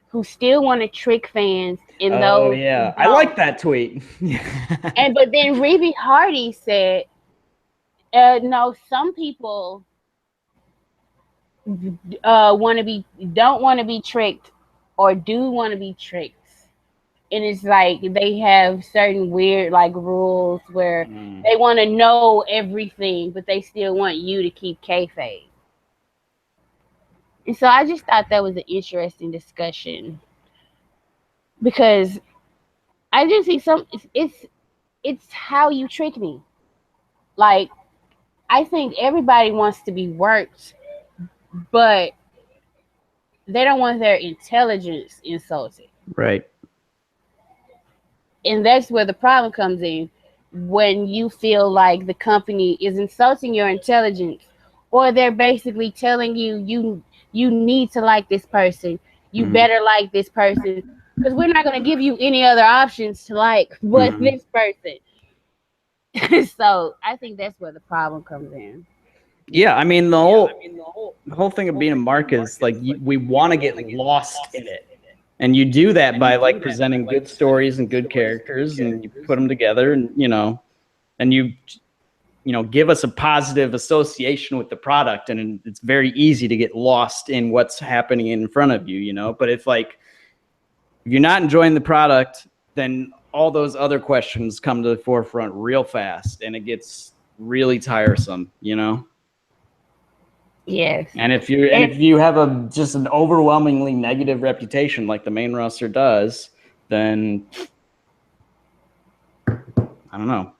who still want to trick fans and Oh those yeah, who I don't. like that tweet. But then Reby Hardy said, no, some people don't want to be tricked or do want to be tricked. And it's like they have certain weird like rules where they want to know everything, but they still want you to keep kayfabe. And so I just thought that was an interesting discussion because I just see it's how you trick me. Like, I think everybody wants to be worked, but they don't want their intelligence insulted. Right. And that's where the problem comes in, when you feel like the company is insulting your intelligence, or they're basically telling you need to like this person, you better like this person, because we're not going to give you any other options to like but this person. So I think that's where the problem comes in. Yeah, I mean the whole thing of being a mark is like we want to get lost in it, and you do that by like presenting good stories and good characters, and you put them together, and and you give us a positive association with the product, and it's very easy to get lost in what's happening in front of you, but if you're not enjoying the product, then all those other questions come to the forefront real fast, and it gets really tiresome, Yes. And if you have just an overwhelmingly negative reputation like the main roster does, then I don't know.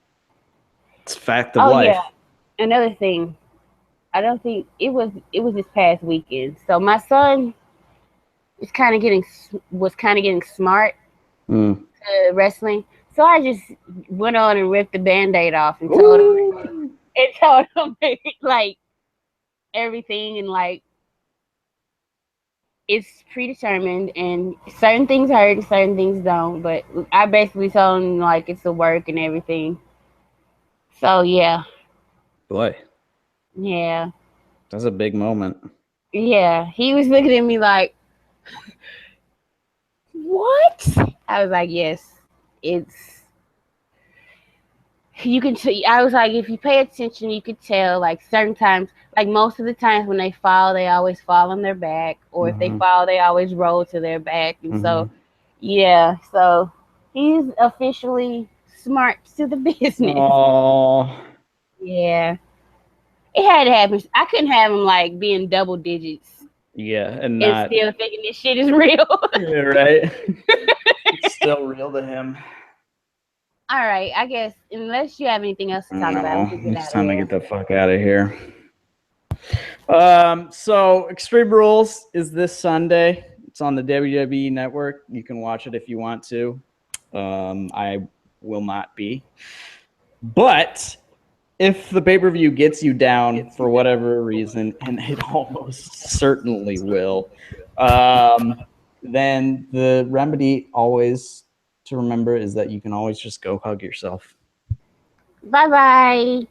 It's a fact of life. Yeah. Another thing, I don't think it was this past weekend. So my son was kind of getting smart to wrestling. So I just went on and ripped the Band-Aid off and told him like everything, and like it's predetermined and certain things hurt and certain things don't. But I basically told him like it's a work and everything. So yeah. Boy. Yeah. That's a big moment. Yeah. He was looking at me like, what? I was like, yes. You can I was like, if you pay attention, you could tell, like, certain times, like most of the times when they fall, they always fall on their back, or if they fall, they always roll to their back. And so, yeah, so he's officially smart to the business. Oh. Yeah. It had to happen. I couldn't have him like being double digits. Yeah, and still thinking this shit is real. Yeah, right. It's still real to him. All right, I guess unless you have anything else to talk about, it's time to get the fuck out of here. So Extreme Rules is this Sunday. It's on the WWE Network. You can watch it if you want to. I will not be. But if the pay-per-view gets you down for whatever reason, and it almost certainly will, then the remedy always to remember is that you can always just go hug yourself. Bye-bye.